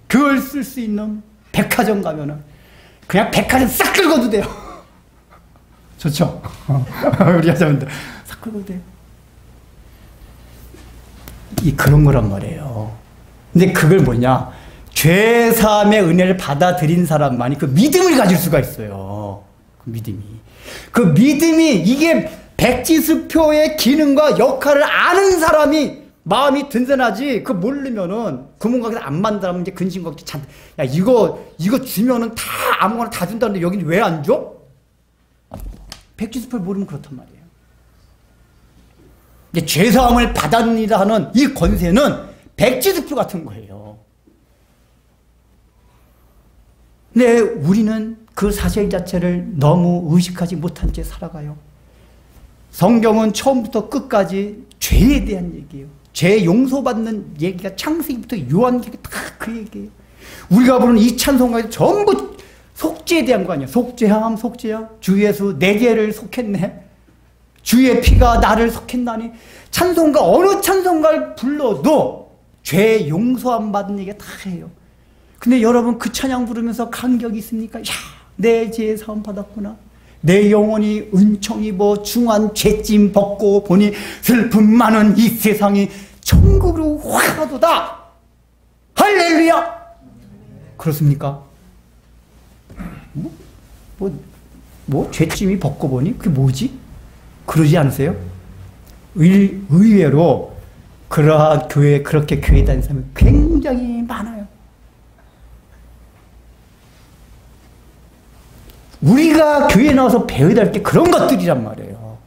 S2: 그걸 쓸 수 있는 백화점 가면은 그냥 백화점 싹 긁어도 돼요. 좋죠? 우리 여자분들 싹 긁어도 돼요. 그런 거란 말이에요. 근데 그걸 뭐냐? 죄사함의 은혜를 받아들인 사람만이 그 믿음을 가질 수가 있어요. 그 믿음이 이게 백지수표의 기능과 역할을 아는 사람이 마음이 든든하지. 그거 모르면은 구멍가게에서 안 만들면 이제 근심걱정 이거 주면은 다 아무거나 다 준다는데 여기는 왜 안 줘? 백지수표를 모르면 그렇단 말이에요. 이제 죄사함을 받았느니라 하는 이 권세는 백지득표 같은 거예요. 근데 우리는 그 사실 자체를 너무 의식하지 못한 채 살아가요. 성경은 처음부터 끝까지 죄에 대한 얘기예요. 죄 용서받는 얘기가 창세기부터 요한계가 다 그 얘기예요. 우리가 부르는 이 찬송가에도 전부 속죄에 대한 거 아니에요. 속죄함, 속죄함. 주 예수 내 죄를 속했네. 주의 피가 나를 속했나니. 찬송가 어느 찬송가를 불러도 죄 용서함 받은 얘기가 다 해요. 근데 여러분 그 찬양 부르면서 감격이 있습니까? 야, 내 죄 사함 받았구나. 내 영혼이 은총 입어 중한 죄짐 벗고 보니 슬픔 많은 이 세상이 천국으로 화가도다. 할렐루야. 그렇습니까? 죄짐이 벗고 보니 그게 뭐지? 그러지 않으세요? 의외로 그러한 교회, 그렇게 교회 다니는 사람이 굉장히 많아요. 우리가 교회에 나와서 배워야 할 게 그런 것들이란 말이에요.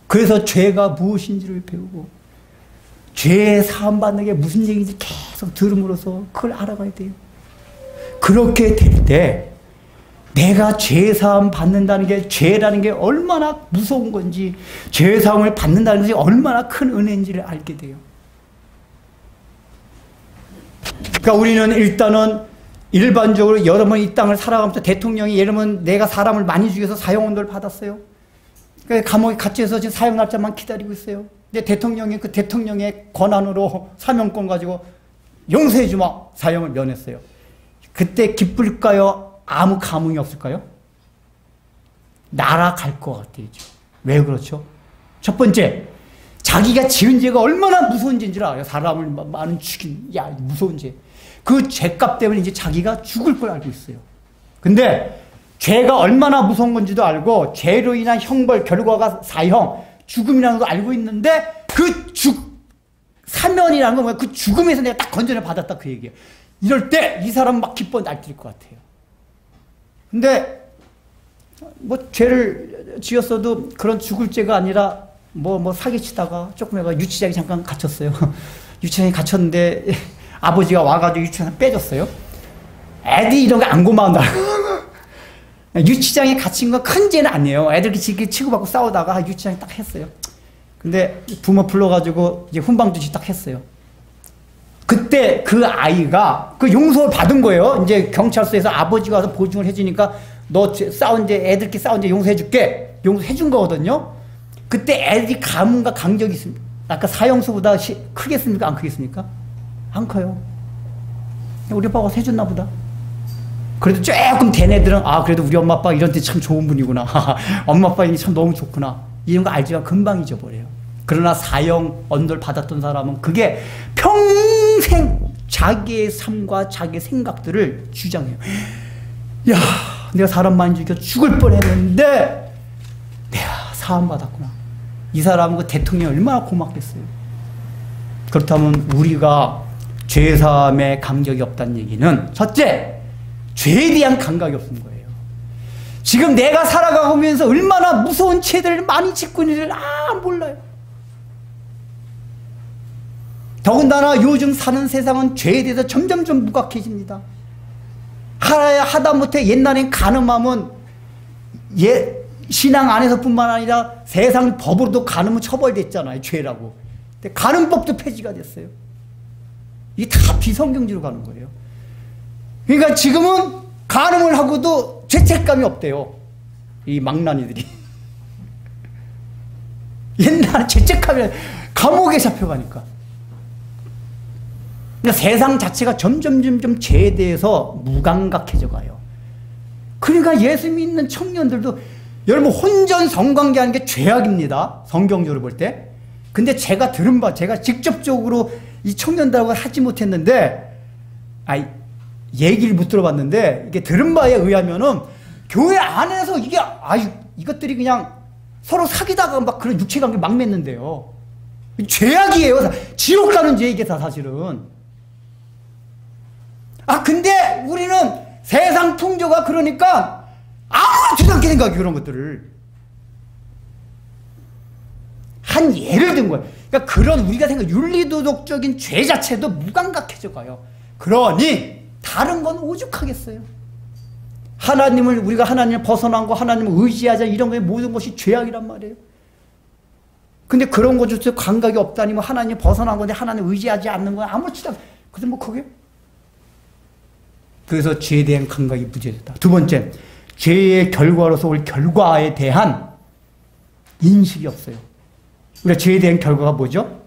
S2: 그래서 죄가 무엇인지를 배우고 죄 사함 받는 게 무슨 얘기인지 계속 들음으로써 그걸 알아가야 돼요. 그렇게 될 때 내가 죄 사함 받는다는 게, 죄라는 게 얼마나 무서운 건지, 죄 사함을 받는다는 것이 얼마나 큰 은혜인지를 알게 돼요. 그러니까 우리는 일단은 일반적으로 여러분 이 땅을 살아가면서 대통령이 예를 들면 내가 사람을 많이 죽여서 사형언도를 받았어요. 그러니까 감옥에 갇혀서 지금 사형 날짜만 기다리고 있어요. 근데 대통령이 그 대통령의 권한으로 사명권 가지고 용서해 주마 사형을 면했어요. 그때 기쁠까요? 아무 감흥이 없을까요? 날아갈 것 같아요. 왜 그렇죠? 첫 번째, 자기가 지은 죄가 얼마나 무서운 죄인지 알아요. 사람을 많은 죽인, 야, 무서운 죄. 그 죄값 때문에 이제 자기가 죽을 걸 알고 있어요. 근데 죄가 얼마나 무서운 건지도 알고 죄로 인한 형벌, 결과가 사형, 죽음이라는 걸 알고 있는데 사면이라는 건 뭐야? 그 죽음에서 내가 딱 건전을 받았다 그 얘기예요. 이럴 때 이 사람은 막 기뻐 날뛸 것 같아요. 근데 뭐 죄를 지었어도 그런 죽을 죄가 아니라 뭐 사기치다가 조금 해가 유치장에 잠깐 갇혔어요. 유치장에 갇혔는데 아버지가 와가지고 유치장 빼줬어요. 애들이 이런 거 안 고마운다. 유치장에 갇힌 건 큰 죄는 아니에요. 애들끼리 치고받고 싸우다가 유치장에 딱 했어요. 근데 부모 불러가지고 이제 훈방주시 딱 했어요. 그때 그 아이가 그 용서를 받은 거예요. 이제 경찰서에서 아버지가 와서 보증을 해주니까 너 애들끼리 싸운 죄 용서해줄게. 용서해 준 거거든요. 그때 애들이 감흥과 감격이 있습니다. 아까 사형수보다 크겠습니까? 안 크겠습니까? 안 커요. 우리 아빠가 해줬나 보다. 그래도 조금 된 애들은 그래도 우리 엄마 아빠 이런 데 참 좋은 분이구나. 엄마 아빠 참 너무 좋구나. 이런 거 알지만 금방 잊어버려요. 그러나 사형 언도를 받았던 사람은 그게 평생 자기의 삶과 자기의 생각들을 주장해요. 야, 내가 사람 많이 죽여 죽을 뻔했는데 내가 사함 받았구나. 이 사람은 그 대통령이 얼마나 고맙겠어요. 그렇다면 우리가 죄사함에 감격이 없다는 얘기는 첫째, 죄에 대한 감각이 없는 거예요. 지금 내가 살아가면서 얼마나 무서운 죄들을 많이 짓고 있는지를 몰라요. 더군다나 요즘 사는 세상은 죄에 대해서 점점점 무각해집니다. 하다못해 옛날엔 간음하면 신앙 안에서뿐만 아니라 세상 법으로도 간음은 처벌됐잖아요. 죄라고. 근데 간음법도 폐지가 됐어요. 이게 다 비성경지로 가는 거예요. 그러니까 지금은 간음을 하고도 죄책감이 없대요. 이 망나니들이. 옛날에 죄책감이 감옥에 잡혀가니까. 그러니까 세상 자체가 점점 죄에 대해서 무감각해져 가요. 그러니까 예수 믿는 청년들도 여러분 혼전 성관계하는 게 죄악입니다. 성경적으로 볼 때. 근데 제가 들은 바, 제가 직접적으로 이 청년들하고 하지 못했는데, 얘기를 못 들어봤는데, 이게 들은 바에 의하면은, 교회 안에서 이것들이 그냥 서로 사귀다가 막 그런 육체관계 막 맺는데요. 죄악이에요. 지옥 가는 죄, 이게 다 사실은. 근데 우리는 세상 풍조가 그러니까 아무렇지도 않게 생각해, 그런 것들을. 한 예를 든 거예요. 그러니까 그런 우리가 생각 윤리도덕적인 죄 자체도 무감각해져 가요. 그러니 다른 건 오죽하겠어요. 하나님을 우리가 하나님을 벗어난 거 하나님을 의지하자 이런 거에 모든 것이 죄악이란 말이에요. 근데 그런 것조차 감각이 없다니 뭐 하나님 벗어난 건데 하나님 의지하지 않는 건 아무렇지도 않아. 근데 뭐 그게 그래서 죄에 대한 감각이 무죄됐다. 두 번째, 죄의 결과로서 올 결과에 대한 인식이 없어요. 우리가 죄에 대한 결과가 뭐죠?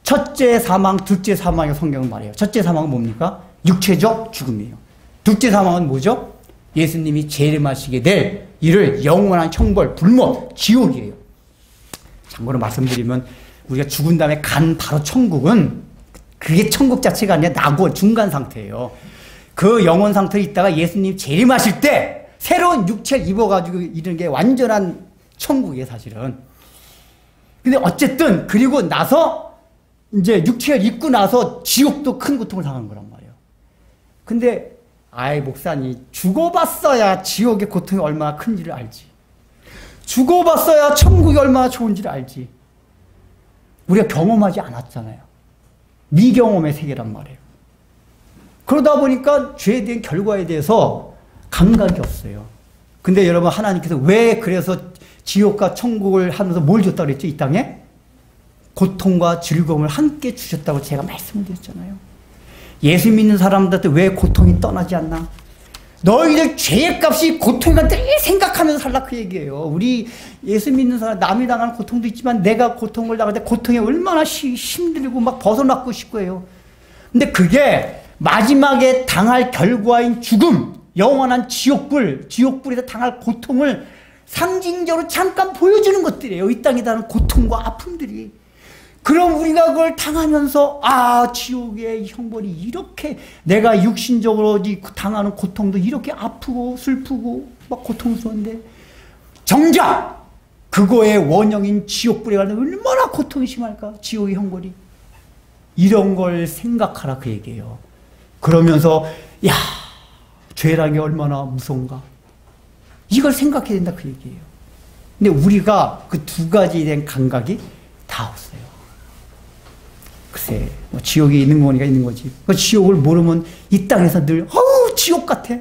S2: 첫째 사망, 둘째 사망의 성경은 말해요. 첫째 사망은 뭡니까? 육체적 죽음이에요. 둘째 사망은 뭐죠? 예수님이 재림하시게 될 이를 영원한 형벌, 불못, 지옥이에요. 참고로 말씀드리면 우리가 죽은 다음에 간 바로 천국은 그게 천국 자체가 아니라 낙원, 중간 상태예요. 그 영원 상태에 있다가 예수님 재림하실 때 새로운 육체를 입어가지고 이런 게 완전한 천국이에요, 사실은. 근데 어쨌든 그리고 나서 이제 육체를 입고 나서 지옥도 큰 고통을 당한 거란 말이에요. 근데 아이 목사님 죽어봤어야 지옥의 고통이 얼마나 큰지를 알지. 죽어봤어야 천국이 얼마나 좋은지를 알지. 우리가 경험하지 않았잖아요. 미경험의 세계란 말이에요. 그러다 보니까 죄에 대한 결과에 대해서 감각이 없어요. 근데 여러분 하나님께서 왜 그래서 지옥과 천국을 하면서 뭘 줬다고 그랬죠? 이 땅에? 고통과 즐거움을 함께 주셨다고 제가 말씀을 드렸잖아요. 예수 믿는 사람들한테 왜 고통이 떠나지 않나? 너희들 죄의 값이 고통이가 늘 생각하면서 살라 그 얘기예요. 우리 예수 믿는 사람 남이 당하는 고통도 있지만 내가 고통을 당할 때 고통이 얼마나 힘들고 막 벗어나고 싶고 해요. 근데 그게 마지막에 당할 결과인 죽음, 영원한 지옥불에서 당할 고통을 상징적으로 잠깐 보여주는 것들이에요. 이 땅에 당하는 고통과 아픔들이. 그럼 우리가 그걸 당하면서 지옥의 형벌이 이렇게 내가 육신적으로 당하는 고통도 이렇게 아프고 슬프고 막 고통스러운데 정작 그거의 원형인 지옥불에 가는 얼마나 고통이 심할까? 지옥의 형벌이. 이런 걸 생각하라 그 얘기예요. 그러면서 죄라는 게 얼마나 무서운가? 이걸 생각해야 된다 그 얘기예요. 근데 우리가 그 두 가지에 대한 감각이 다 없어요. 글쎄, 뭐 지옥이 있는 거니까 있는 거지. 그 지옥을 모르면 이 땅에서 늘 지옥 같아.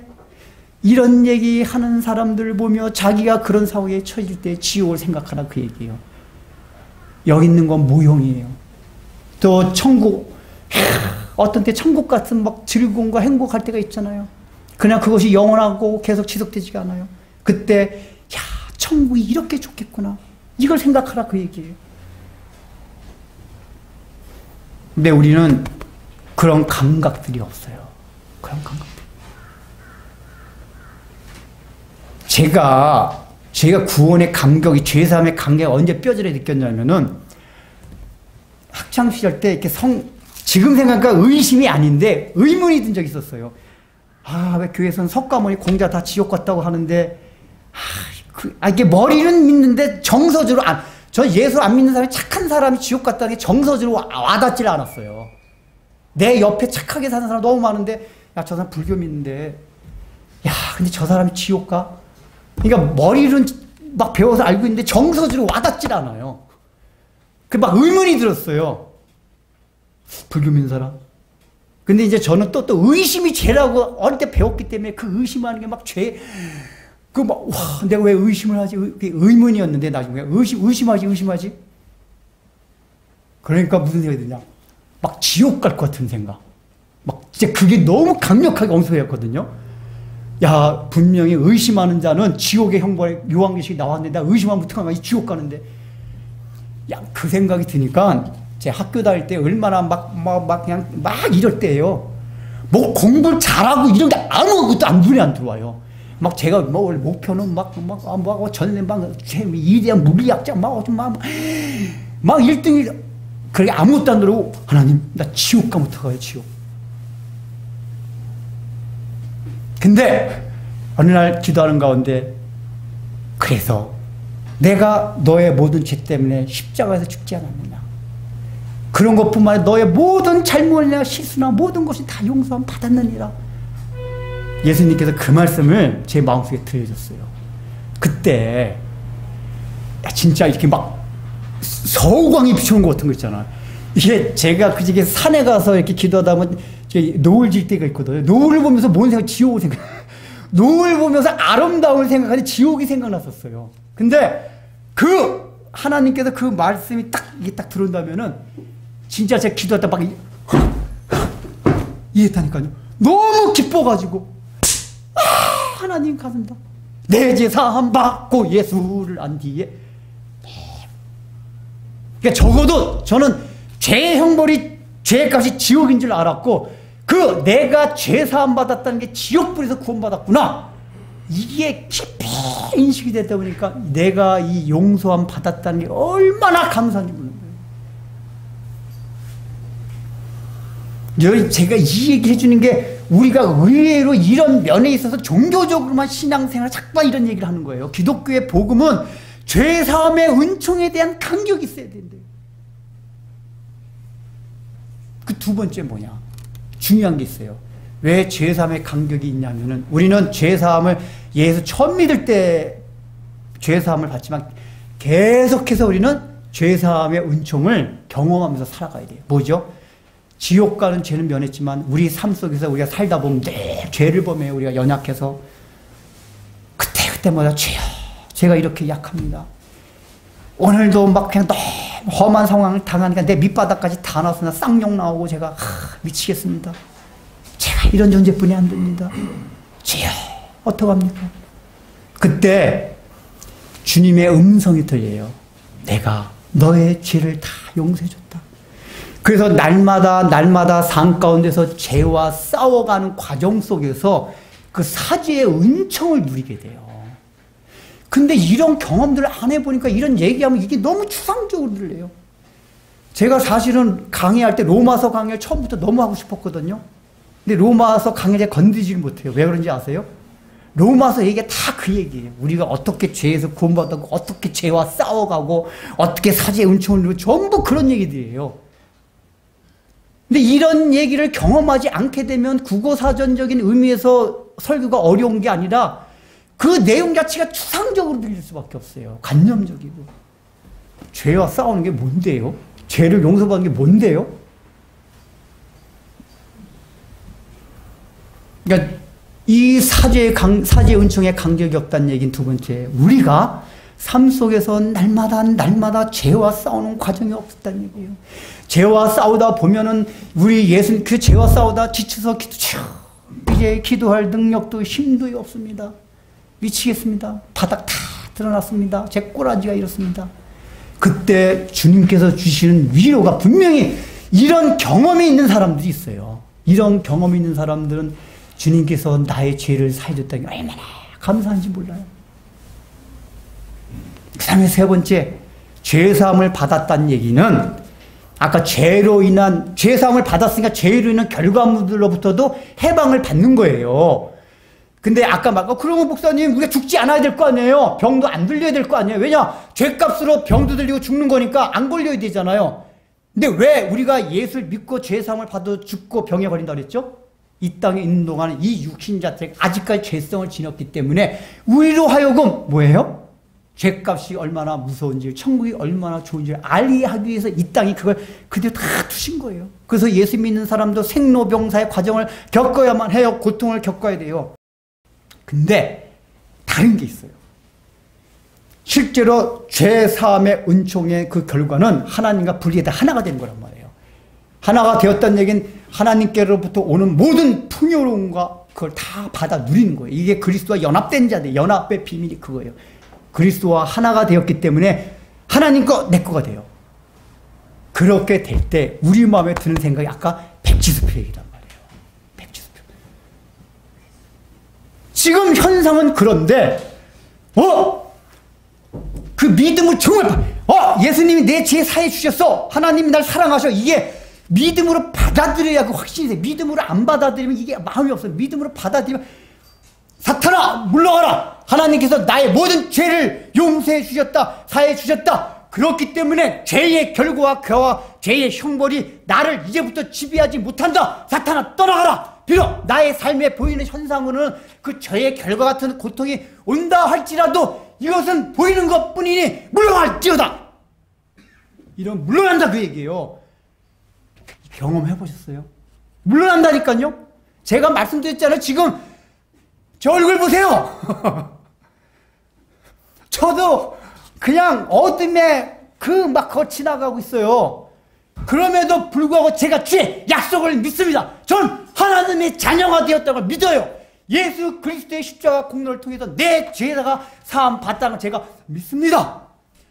S2: 이런 얘기 하는 사람들을 보며 자기가 그런 상황에 처해질 때 지옥을 생각하라 그 얘기예요. 여기 있는 건 모형이에요. 또 천국, 어떤 때 천국 같은 막 즐거움과 행복할 때가 있잖아요. 그냥 그것이 영원하고 계속 지속되지가 않아요. 그때 천국이 이렇게 좋겠구나. 이걸 생각하라 그 얘기예요. 근데 우리는 그런 감각들이 없어요. 그런 감각들. 제가 구원의 감격이, 죄사함의 감격이 언제 뼈저리 느꼈냐면은 학창시절 때 이렇게 지금 생각하니까 의심이 아닌데 의문이 든 적이 있었어요. 왜 교회에서는 석가모니 공자 다 지옥 갔다고 하는데, 이게 머리는 믿는데 정서적으로 저 예수 안 믿는 사람이 착한 사람이 지옥 갔다는 게 정서적으로 와닿질 않았어요. 내 옆에 착하게 사는 사람 너무 많은데, 저 사람 불교 믿는데, 근데 저 사람이 지옥 가? 그러니까 머리는 막 배워서 알고 있는데 정서적으로 와닿질 않아요. 막 의문이 들었어요. 불교 믿는 사람. 근데 이제 저는 또 의심이 죄라고 어릴 때 배웠기 때문에 그 의심하는 게 막 죄, 내가 왜 의심을 하지? 의문이었는데 나중에 의심하지? 그러니까 무슨 생각이 드냐? 막 지옥 갈 것 같은 생각. 막 진짜 그게 너무 강력하게 엉성했거든요. 분명히 의심하는 자는 지옥의 형벌에 요한계시록이 나왔는데 나 의심하면 어떡하나 지옥 가는데. 그 생각이 드니까 제 학교 다닐 때 얼마나 그냥 이럴 때예요. 뭐 공부를 잘하고 이런 게 아무것도 눈에 안 들어와요. 막 제가 목표는 전례 이대한 물리학자 막 1등이 그렇게 아무것도 안 들어오고 하나님 나 지옥 가면 어떡해요 지옥. 근데 어느 날 기도하는 가운데 그래서 내가 너의 모든 죄 때문에 십자가에서 죽지 않았느냐. 그런 것뿐만 아니라 너의 모든 잘못이나 실수나 모든 것이 다 용서함 받았느니라. 예수님께서 그 말씀을 제 마음속에 들려줬어요. 그때 진짜 이렇게 막 서우광이 비추는 것 같은 거 있잖아. 이게 제가 그 집에 산에 가서 이렇게 기도하다 보면 노을 질 때가 있거든요. 노을을 보면서 뭔 생각, 지옥을 생각. 노을 보면서 아름다움을 생각하니 지옥이 생각났었어요. 근데 그 하나님께서 그 말씀이 이게 딱 들어온다면은 진짜 제가 기도하다 막 이랬다니까요. 너무 기뻐가지고 하나님 가슴다. 내 제사함 받고 예수를 안 뒤에. 그러니까 적어도 저는 죄의 형벌이 죄값이 지옥인 줄 알았고 그 내가 죄사함 받았다는 게 지옥불에서 구원받았구나. 이게 깊이 인식이 되다 보니까 내가 이 용서함 받았다는 게 얼마나 감사한지 모르는 거예요. 제가 이 얘기 해주는 게 우리가 의외로 이런 면에 있어서 종교적으로만 신앙생활 자꾸만 이런 얘기를 하는 거예요. 기독교의 복음은 죄사함의 은총에 대한 감격이 있어야 된대요. 그 두 번째 뭐냐? 중요한 게 있어요. 왜 죄사함의 간격이 있냐면은 우리는 죄사함을 예수 처음 믿을 때 죄사함을 받지만 계속해서 우리는 죄사함의 은총을 경험하면서 살아가야 돼요. 뭐죠? 지옥 가는 죄는 면했지만 우리 삶 속에서 우리가 살다 보면 늘 죄를 범해요. 우리가 연약해서 그때마다 죄야. 제가 이렇게 약합니다. 오늘도 막 그냥 너무 험한 상황을 당하니까 내 밑바닥까지 다 나와서 쌍욕 나오고 제가 미치겠습니다. 제가 이런 존재뿐이 안 됩니다. 죄야. 어떡합니까? 그때 주님의 음성이 들려요. 내가 너의 죄를 다 용서해줬다. 그래서 날마다 삶 가운데서 죄와 싸워가는 과정 속에서 그 사죄의 은총을 누리게 돼요. 근데 이런 경험들을 안 해보니까 이런 얘기하면 이게 너무 추상적으로 들려요. 제가 사실은 강의할 때 로마서 강의를 처음부터 너무 하고 싶었거든요. 근데 로마서 강의를 건드리지 못해요. 왜 그런지 아세요? 로마서 얘기가 다 그 얘기예요. 우리가 어떻게 죄에서 구원받고 어떻게 죄와 싸워가고 어떻게 사죄의 은총을 누리고 전부 그런 얘기들이에요. 근데 이런 얘기를 경험하지 않게 되면 국어사전적인 의미에서 설교가 어려운 게 아니라 그 내용 자체가 추상적으로 들릴 수밖에 없어요. 관념적이고. 죄와 싸우는 게 뭔데요? 죄를 용서받는 게 뭔데요? 그러니까 이 사죄의 은총의 간격이 없다는 얘기는 두 번째, 우리가 삶 속에서 날마다 죄와 싸우는 과정이 없었다는 얘기예요. 죄와 싸우다 보면은 우리 예수님 그 죄와 싸우다 지쳐서 이제 기도할 능력도 힘도 없습니다. 미치겠습니다. 바닥 다 드러났습니다. 제 꼬라지가 이렇습니다. 그때 주님께서 주시는 위로가 분명히 이런 경험이 있는 사람들이 있어요. 이런 경험이 있는 사람들은 주님께서 나의 죄를 사해줬다는 게 얼마나 감사한지 몰라요. 그 다음에 세 번째, 죄사함을 받았다는 얘기는 아까 죄사함을 받았으니까 죄로 인한 결과물들로부터도 해방을 받는 거예요. 근데 아까 막 그러면 목사님 우리가 죽지 않아야 될 거 아니에요. 병도 안 들려야 될 거 아니에요. 왜냐? 죄값으로 병도 들리고 죽는 거니까 안 걸려야 되잖아요. 근데 왜 우리가 예수를 믿고 죄사함을 받아 죽고 병에 걸린다 그랬죠? 이 땅에 있는 동안 이 육신 자체가 아직까지 죄성을 지녔기 때문에 우리로 하여금 뭐예요? 죄값이 얼마나 무서운지 천국이 얼마나 좋은지 알게 하기 위해서 이 땅이 그걸 그대로 다 두신 거예요. 그래서 예수 믿는 사람도 생로병사의 과정을 겪어야만 해요. 고통을 겪어야 돼요. 근데 다른 게 있어요. 실제로 죄사함의 은총의 그 결과는 하나님과 분리되다 하나가 된 거란 말이에요. 하나가 되었다는 얘기는 하나님께로부터 오는 모든 풍요로움과 그걸 다 받아 누리는 거예요. 이게 그리스도와 연합된 자들, 연합의 비밀이 그거예요. 그리스도와 하나가 되었기 때문에 하나님 거, 내 거가 돼요. 그렇게 될 때 우리 마음에 드는 생각이 아까 백지수표 얘기란 말이에요. 백지수표. 지금 현상은 그런데 그 믿음을 정말 예수님이 내 죄 사해 주셨어. 하나님이 날 사랑하셔. 이게 믿음으로 받아들여야 그 확신이 돼. 믿음으로 안 받아들이면 이게 마음이 없어요. 믿음으로 받아들이면 사탄아 물러가라. 하나님께서 나의 모든 죄를 용서해 주셨다. 사해 주셨다. 그렇기 때문에 죄의 결과와 죄의 형벌이 나를 이제부터 지배하지 못한다. 사탄아 떠나가라. 비록 나의 삶에 보이는 현상으로는 그 죄의 결과 같은 고통이 온다 할지라도 이것은 보이는 것뿐이니 물러갈지어다. 이러면 물러난다 그 얘기예요. 경험해 보셨어요? 물러난다니까요. 제가 말씀드렸잖아요. 지금 제 얼굴 보세요. 저도 그냥 어둠에 막 거치 나가고 있어요. 그럼에도 불구하고 제가 주의 약속을 믿습니다. 전 하나님의 자녀가 되었다고 믿어요. 예수 그리스도의 십자가 공로를 통해서 내 죄가 사함 받다는 걸 제가 믿습니다.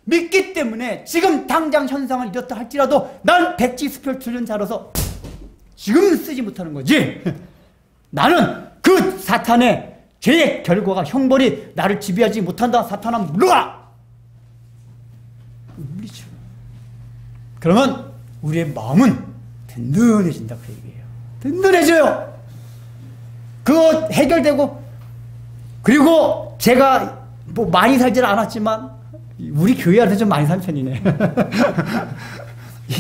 S2: 믿기 때문에 지금 당장 현상을 이렇다 할지라도 난 백지수표를 들은 자로서 지금 쓰지 못하는 거지. 나는 그 사탄의 죄의 결과가 형벌이 나를 지배하지 못한다. 사탄아 물러가. 물리죠. 그러면 우리의 마음은 든든해진다 그 얘기예요. 든든해져요. 그거 해결되고, 그리고 제가 뭐 많이 살지는 않았지만 우리 교회한테 좀 많이 산 편이네.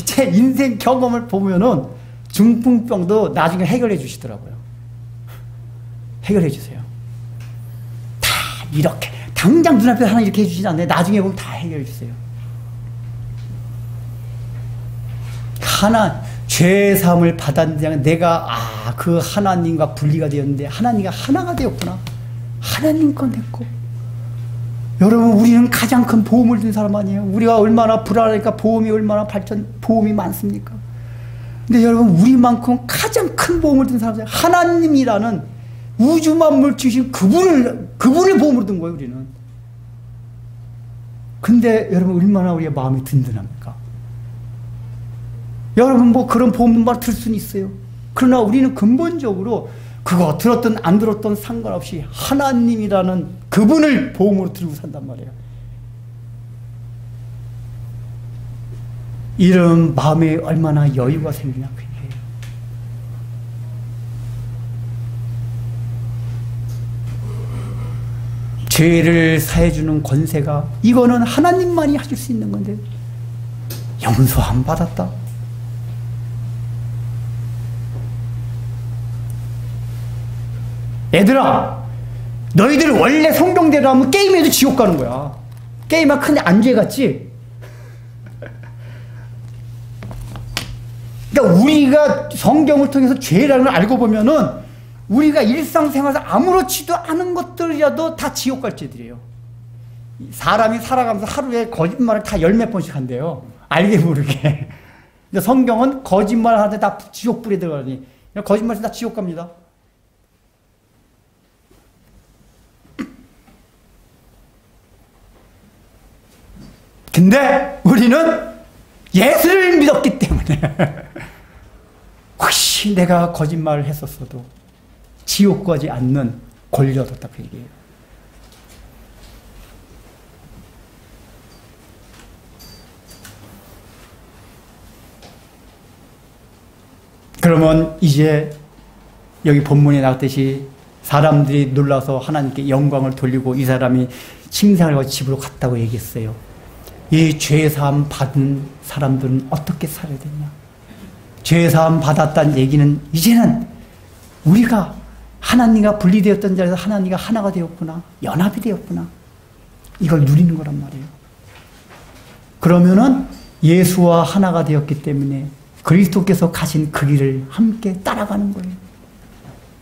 S2: 제 인생 경험을 보면은 중풍병도 나중에 해결해 주시더라고요. 해결해 주세요. 다 이렇게 당장 눈앞에 하나 이렇게 해주시지 않나요? 나중에 보면 다 해결해 주세요. 하나 죄사함을 받았는데 내가 그 하나님과 분리가 되었는데 하나님과 하나가 되었구나. 하나님 건 됐고. 여러분 우리는 가장 큰 보험을 든 사람 아니에요? 우리가 얼마나 불안하니까 보험이 얼마나 보험이 많습니까? 근데 여러분 우리만큼 가장 큰 보험을 든 사람은 하나님이라는 우주 만물 주신 그분을 보험으로 든 거예요 우리는. 근데 여러분 얼마나 우리의 마음이 든든합니까? 여러분 뭐 그런 보험만 들 수는 있어요. 그러나 우리는 근본적으로 그거 들었든 안 들었든 상관없이 하나님이라는 그분을 보험으로 들고 산단 말이에요. 이런 마음에 얼마나 여유가 생기냐 그 얘기예요. 죄를 사해주는 권세가 이거는 하나님만이 하실 수 있는 건데 용서함 받았다. 얘들아, 너희들 원래 성경대로 하면 게임해도 지옥 가는 거야. 게임하면 큰 안죄 같지? 그러니까 우리가 성경을 통해서 죄라는 걸 알고 보면은 우리가 일상생활에서 아무렇지도 않은 것들이라도 다 지옥 갈 죄들이에요. 사람이 살아가면서 하루에 거짓말을 다 10몇 번씩 한대요. 알게 모르게. 근데 성경은 거짓말 하는데 다 지옥불에 들어가니 거짓말에서 다 지옥 갑니다. 근데 우리는 예수를 믿었기 때문에 혹시 내가 거짓말을 했었어도 지옥 가지 않는 권리를 얻었다 그 얘기예요. 그러면 이제 여기 본문에 나왔듯이 사람들이 놀라서 하나님께 영광을 돌리고 이 사람이 칭찬을 하고 집으로 갔다고 얘기했어요. 이 죄사함 받은 사람들은 어떻게 살아야 되냐? 죄사함 받았다는 얘기는 이제는 우리가 하나님과 분리되었던 자리에서 하나님과 하나가 되었구나. 연합이 되었구나. 이걸 누리는 거란 말이에요. 그러면은 예수와 하나가 되었기 때문에 그리스도께서 가신 그 길을 함께 따라가는 거예요.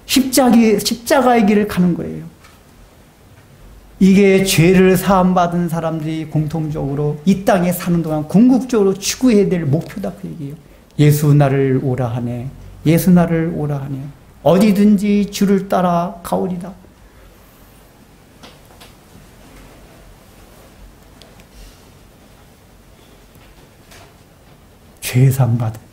S2: 십자가의 길을 가는 거예요. 이게 죄를 사함받은 사람들이 공통적으로 이 땅에 사는 동안 궁극적으로 추구해야 될 목표다 그 얘기예요. 예수 나를 오라 하네. 예수 나를 오라 하네. 어디든지 주를 따라 가오리다. 죄 사함받은.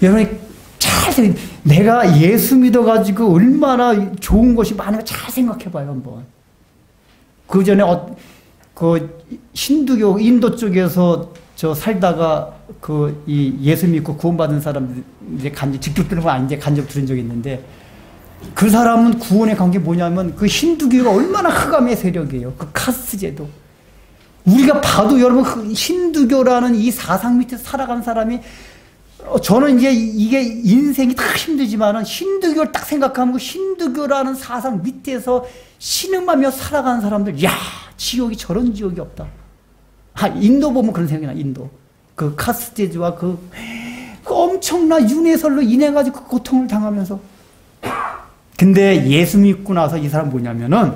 S2: 여러분이 잘 내가 예수 믿어가지고 얼마나 좋은 것이 많은가 잘 생각해봐요 한번. 그 전에 그 힌두교 인도 쪽에서 저 살다가 그 이 예수 믿고 구원받은 사람 이제 직접 들은 건 아닌데 간접 들은 적이 있는데 그 사람은 구원에 간 게 뭐냐면 그 힌두교가 얼마나 흑암의 세력이에요. 그 카스트 제도. 우리가 봐도 여러분 힌두교라는 이 사상 밑에서 살아간 사람이 저는 이제 이게 인생이 다 힘들지만은 힌두교를 딱 생각하면 그 힌두교라는 사상 밑에서 신음하며 살아가는 사람들, 야, 지옥이 저런 지옥이 없다. 인도 보면 그런 생각이 나, 인도. 그 카스테즈와 그 엄청난 윤회설로 인해가지고 그 고통을 당하면서. 근데 예수 믿고 나서 이 사람 뭐냐면은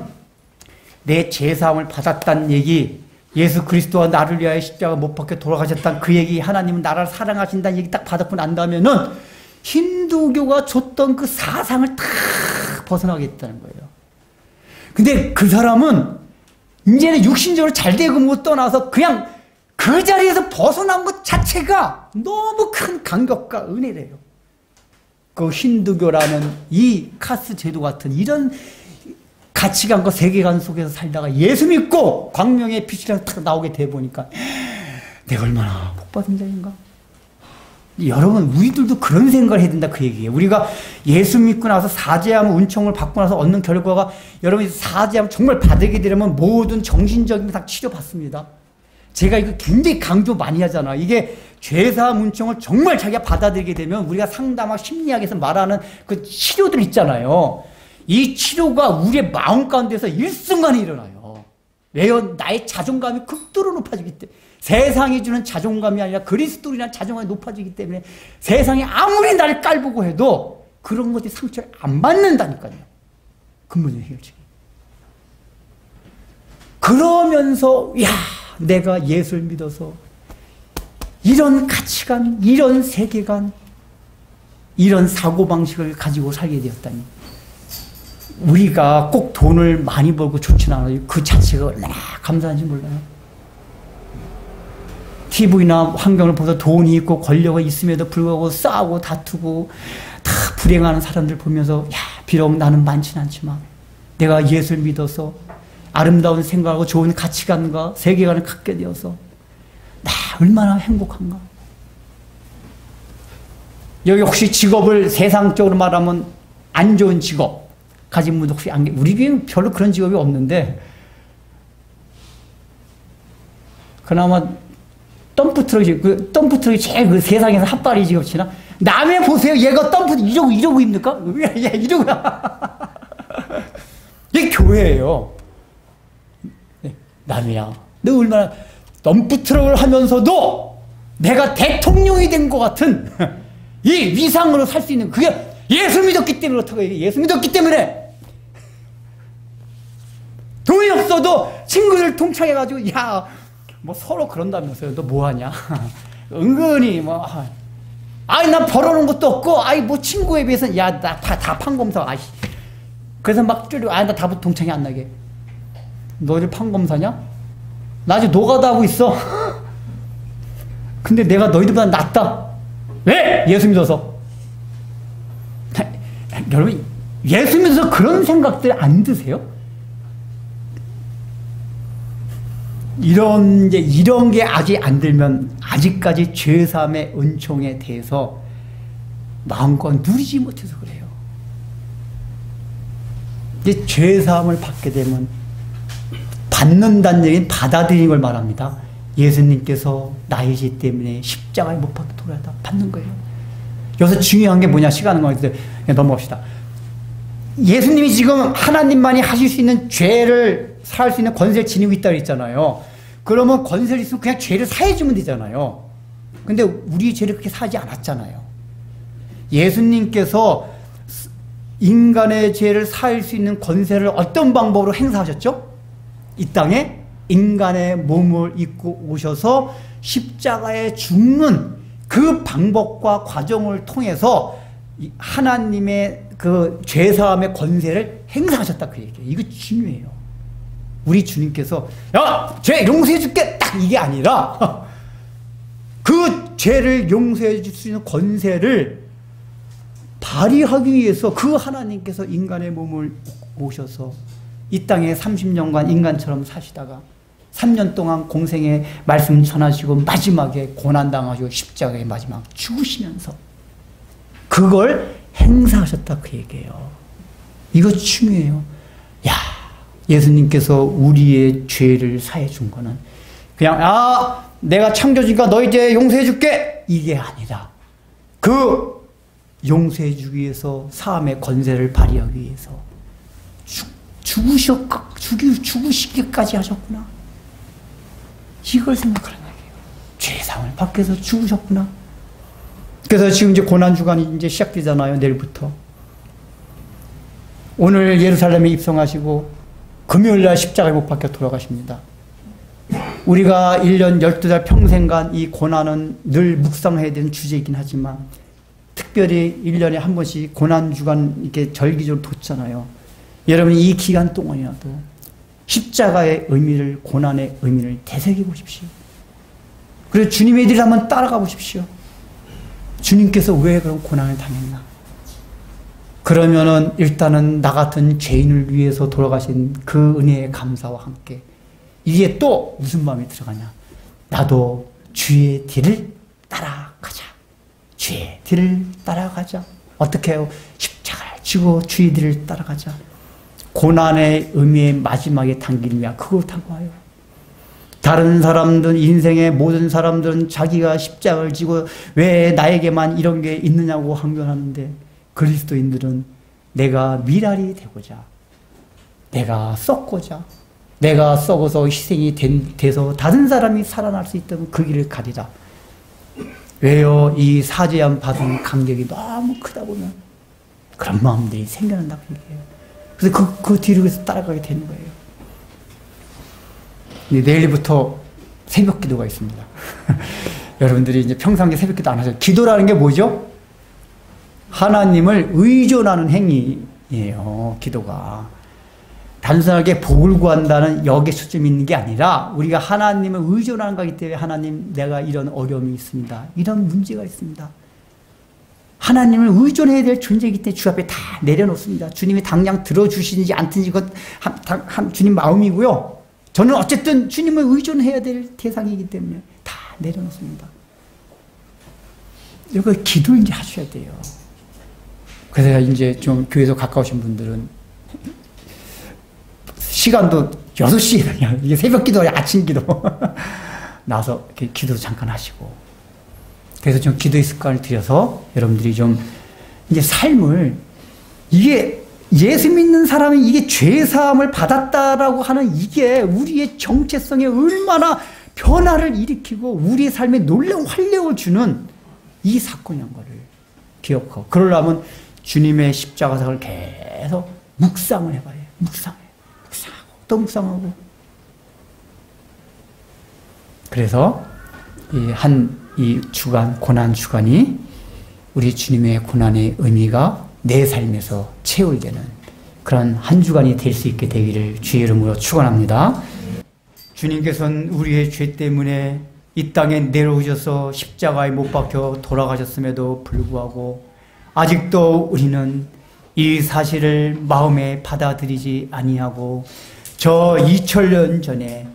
S2: 내 죄사함을 받았다는 얘기, 예수 그리스도가 나를 위하여 십자가 못 박혀 돌아가셨다는 그 얘기, 하나님은 나를 사랑하신다는 얘기 딱 받았고 난 다음에는 힌두교가 줬던 그 사상을 탁 벗어나겠다는 거예요. 근데 그 사람은 이제는 육신적으로 잘 되고 못 떠나서 그냥 그 자리에서 벗어난 것 자체가 너무 큰 감격과 은혜래요. 그 힌두교라는 이 카스 제도 같은 이런 가치관과 세계관 속에서 살다가 예수 믿고 광명의 빛이랑 탁 나오게 돼 보니까 내가 얼마나 복받은 자인가. 여러분, 우리들도 그런 생각을 해야 된다, 그 얘기예요. 우리가 예수 믿고 나서 사죄하면, 은총을 받고 나서 얻는 결과가, 여러분이 사죄하면 정말 받게 되려면 모든 정신적인 다 치료받습니다. 제가 이거 굉장히 강조 많이 하잖아. 이게 죄사함 은총을 정말 자기가 받아들이게 되면 우리가 상담학 심리학에서 말하는 그 치료들 있잖아요. 이 치료가 우리의 마음 가운데서 일순간에 일어나요. 왜요? 나의 자존감이 극도로 높아지기 때문에. 세상이 주는 자존감이 아니라 그리스도인한 자존감이 높아지기 때문에 세상이 아무리 나를 깔보고 해도 그런 것들이 상처를 안 받는다니까요. 근본적인 해결책이. 그러면서 야, 내가 예수를 믿어서 이런 가치관, 이런 세계관, 이런 사고방식을 가지고 살게 되었다니. 우리가 꼭 돈을 많이 벌고 좋지는 않아요. 그 자체가 얼마나 감사한지 몰라요. TV나 환경을 보면서 돈이 있고 권력이 있음에도 불구하고 싸우고 다투고 다 불행하는 사람들 보면서 야, 비록 나는 많지는 않지만 내가 예수를 믿어서 아름다운 생각하고 좋은 가치관과 세계관을 갖게 되어서 나 얼마나 행복한가. 여기 혹시 직업을 세상적으로 말하면 안 좋은 직업 가진 분도 혹시 안 계세요? 우리 교회는 별로 그런 직업이 없는데 그나마 덤프트럭이 제일 그 세상에서 핫바리 직업치나? 남의 보세요. 얘가 덤프 이러고 입니까? 야, 이러고. 이게 교회예요. 네, 남이야. 너 얼마나 덤프트럭을 하면서도 내가 대통령이 된 것 같은 이 위상으로 살 수 있는 그게 예수 믿었기 때문에 그렇다고 얘기해. 예수 믿었기 때문에. 돈이 없어도 친구들 통창해가지고 야, 뭐 서로 그런다면서요. 너 뭐하냐? 은근히 뭐 아이 나 벌어놓은 것도 없고 아이 뭐 친구에 비해서는 야 나 다 판검사. 아이 그래서 막 쫄려. 아 나 다 동창이 안 나게. 너희들 판검사냐? 나 아직 노가다 하고 있어. 근데 내가 너희들보다 낫다. 왜? 예수 믿어서. 여러분 예수 믿어서 그런 생각들 안 드세요? 이런 게 아직 안 들면 아직까지 죄사함의 은총에 대해서 마음껏 누리지 못해서 그래요. 이제 죄사함을 받게 되면 받는다는 얘기는 받아들이는 걸 말합니다. 예수님께서 나의 죄 때문에 십자가에 못 박혀 돌아다 받는 거예요. 여기서 중요한 게 뭐냐, 시간은 거기서 넘어갑시다. 예수님이 지금 하나님만이 하실 수 있는 죄를 사할 수 있는 권세를 지니고 있다고 했잖아요. 그러면 권세를 있으면 그냥 죄를 사해주면 되잖아요. 근데 우리 죄를 그렇게 사지 않았잖아요. 예수님께서 인간의 죄를 사할 수 있는 권세를 어떤 방법으로 행사하셨죠? 이 땅에 인간의 몸을 입고 오셔서 십자가에 죽는 그 방법과 과정을 통해서 하나님의 그 죄사함의 권세를 행사하셨다, 그 얘기예요. 이거 중요해요. 우리 주님께서 야, 죄 용서해 줄게 딱 이게 아니라 그 죄를 용서해 줄 수 있는 권세를 발휘하기 위해서 그 하나님께서 인간의 몸을 오셔서 이 땅에 30년간 인간처럼 사시다가 3년 동안 공생의 말씀 전하시고 마지막에 고난당하시고 십자가에 마지막 죽으시면서 그걸 행사하셨다, 그 얘기예요. 이거 중요해요. 야, 예수님께서 우리의 죄를 사해 준 거는 그냥 내가 창조주니까 너희 죄 용서해 줄게 이게 아니라 그 용서해 주기 위해서 사함의 권세를 발휘하기 위해서 죽으시기까지 하셨구나. 이걸 생각하는 얘기예요. 죄사함을 받기 위해서 죽으셨구나. 그래서 지금 이제 고난주간이 이제 시작되잖아요. 내일부터. 오늘 예루살렘에 입성하시고 금요일날 십자가에 못 박혀 돌아가십니다. 우리가 1년 12달 평생간 이 고난은 늘 묵상해야 되는 주제이긴 하지만 특별히 1년에 한 번씩 고난주간 이렇게 절기적으로 뒀잖아요. 여러분이 이 기간 동안이라도 십자가의 의미를, 고난의 의미를 되새겨 보십시오. 그리고 주님의 길을 한번 따라가 보십시오. 주님께서 왜 그런 고난을 당했나? 그러면은 일단은 나 같은 죄인을 위해서 돌아가신 그 은혜의 감사와 함께 이게 또 무슨 마음이 들어가냐? 나도 주의 뒤를 따라가자. 주의 뒤를 따라가자. 어떻게 해요? 십자가를 지고 주의 뒤를 따라가자. 고난의 의미의 마지막에 당기는 거야. 그걸 타고 와요. 다른 사람들은, 인생의 모든 사람들은 자기가 십자가를 지고 왜 나에게만 이런 게 있느냐고 항변하는데 그리스도인들은 내가 미랄이 되고자, 내가 썩고자, 내가 썩어서 희생이 돼서 다른 사람이 살아날 수 있다면 그 길을 가리라. 왜요? 이 사죄함 받은 감격이 너무 크다 보면 그런 마음들이 생겨난다고 얘기해요. 그래서 그 뒤를 그래서 따라가게 되는 거예요. 근데 내일부터 새벽 기도가 있습니다. 여러분들이 이제 평상시에 새벽 기도 안 하죠. 기도라는 게 뭐죠? 하나님을 의존하는 행위예요. 기도가. 단순하게 복을 구한다는 여기에 초점이 있는 게 아니라 우리가 하나님을 의존하는 거기 때문에 하나님 내가 이런 어려움이 있습니다. 이런 문제가 있습니다. 하나님을 의존해야 될 존재이기 때문에 주 앞에 다 내려놓습니다. 주님이 당장 들어주시는지 안 듣는지 그건 주님 마음이고요. 저는 어쨌든 주님을 의존해야 될 대상이기 때문에 다 내려놓습니다. 이거 기도 이제 하셔야 돼요. 그래서 이제 좀 교회에서 가까우신 분들은 시간도 6시에 그냥 이게 새벽 기도, 아침 기도 나와서 이렇게 기도 잠깐 하시고 그래서 좀 기도의 습관을 들여서 여러분들이 좀 이제 삶을 이게 예수 믿는 사람이 이게 죄사함을 받았다라고 하는 이게 우리의 정체성에 얼마나 변화를 일으키고 우리의 삶에 놀라운 활력을 주는 이 사건이란 거를 기억하고 그러려면 주님의 십자가상을 계속 묵상을 해봐요. 묵상하고 또 묵상하고 그래서 이 주간 고난 주간이 우리 주님의 고난의 의미가 내 삶에서 채울되는 그런 한 주간이 될 수 있게 되기를 주의 이름으로 축원합니다. 주님께서는 우리의 죄 때문에 이 땅에 내려오셔서 십자가에 못 박혀 돌아가셨음에도 불구하고 아직도 우리는 이 사실을 마음에 받아들이지 아니하고 저 2000년 전에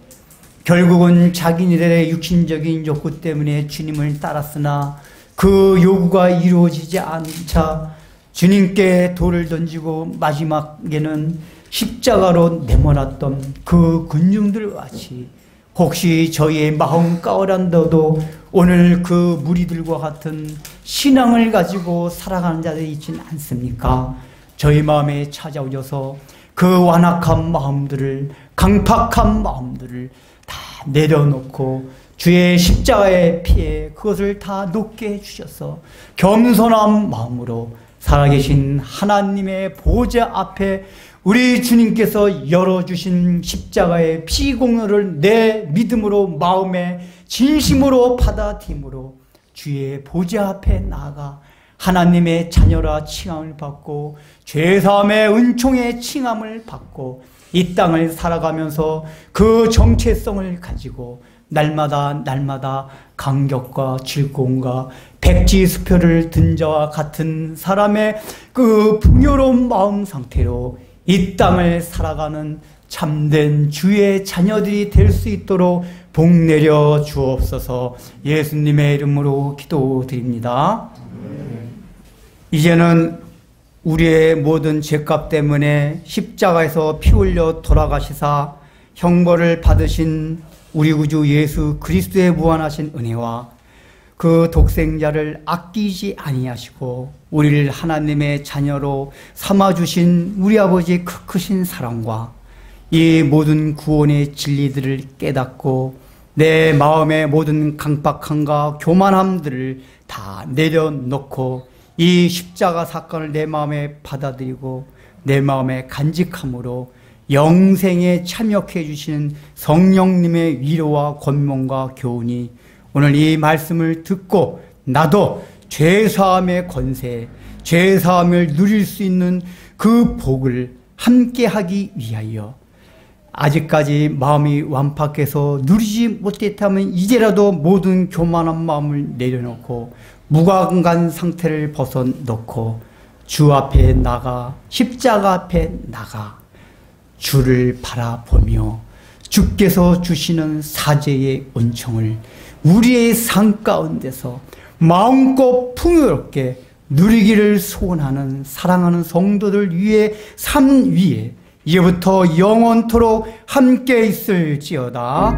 S2: 결국은 자기네들의 육신적인 욕구 때문에 주님을 따랐으나 그 요구가 이루어지지 않자 주님께 돌을 던지고 마지막에는 십자가로 내몰았던 그 군중들 같이 혹시 저희의 마음 가오란다도 오늘 그 무리들과 같은 신앙을 가지고 살아가는 자들이 있지는 않습니까? 저희 마음에 찾아오셔서 그 완악한 마음들을, 강팍한 마음들을 다 내려놓고 주의 십자가의 피에 그것을 다 녹게 해주셔서 겸손한 마음으로 살아계신 하나님의 보좌 앞에 우리 주님께서 열어주신 십자가의 피공로를 내 믿음으로 마음에 진심으로 받아들임으로 주의 보좌 앞에 나아가 하나님의 자녀라 칭함을 받고 죄사함의 은총의 칭함을 받고 이 땅을 살아가면서 그 정체성을 가지고 날마다 감격과 즐거움과 백지수표를 든 자와 같은 사람의 그 풍요로운 마음 상태로 이 땅을 살아가는 참된 주의 자녀들이 될 수 있도록 복 내려 주옵소서. 예수님의 이름으로 기도드립니다. 이제는 우리의 모든 죄값 때문에 십자가에서 피 흘려 돌아가시사 형벌을 받으신 우리 구주 예수 그리스도의 무한하신 은혜와 그 독생자를 아끼지 아니하시고 우리를 하나님의 자녀로 삼아주신 우리 아버지의 크신 사랑과 이 모든 구원의 진리들을 깨닫고 내 마음의 모든 강박함과 교만함들을 다 내려놓고 이 십자가 사건을 내 마음에 받아들이고 내 마음에 간직함으로 영생에 참여해 주시는 성령님의 위로와 권면과 교훈이 오늘 이 말씀을 듣고 나도 죄사함의 권세, 죄사함을 누릴 수 있는 그 복을 함께하기 위하여 아직까지 마음이 완팍해서 누리지 못했다면 이제라도 모든 교만한 마음을 내려놓고 무관간 상태를 벗어놓고 주 앞에 나가 십자가 앞에 나가 주를 바라보며 주께서 주시는 사죄의 은총을 우리의 삶 가운데서 마음껏 풍요롭게 누리기를 소원하는 사랑하는 성도들 위해 삶 위에 이제부터 영원토록 함께 있을지어다.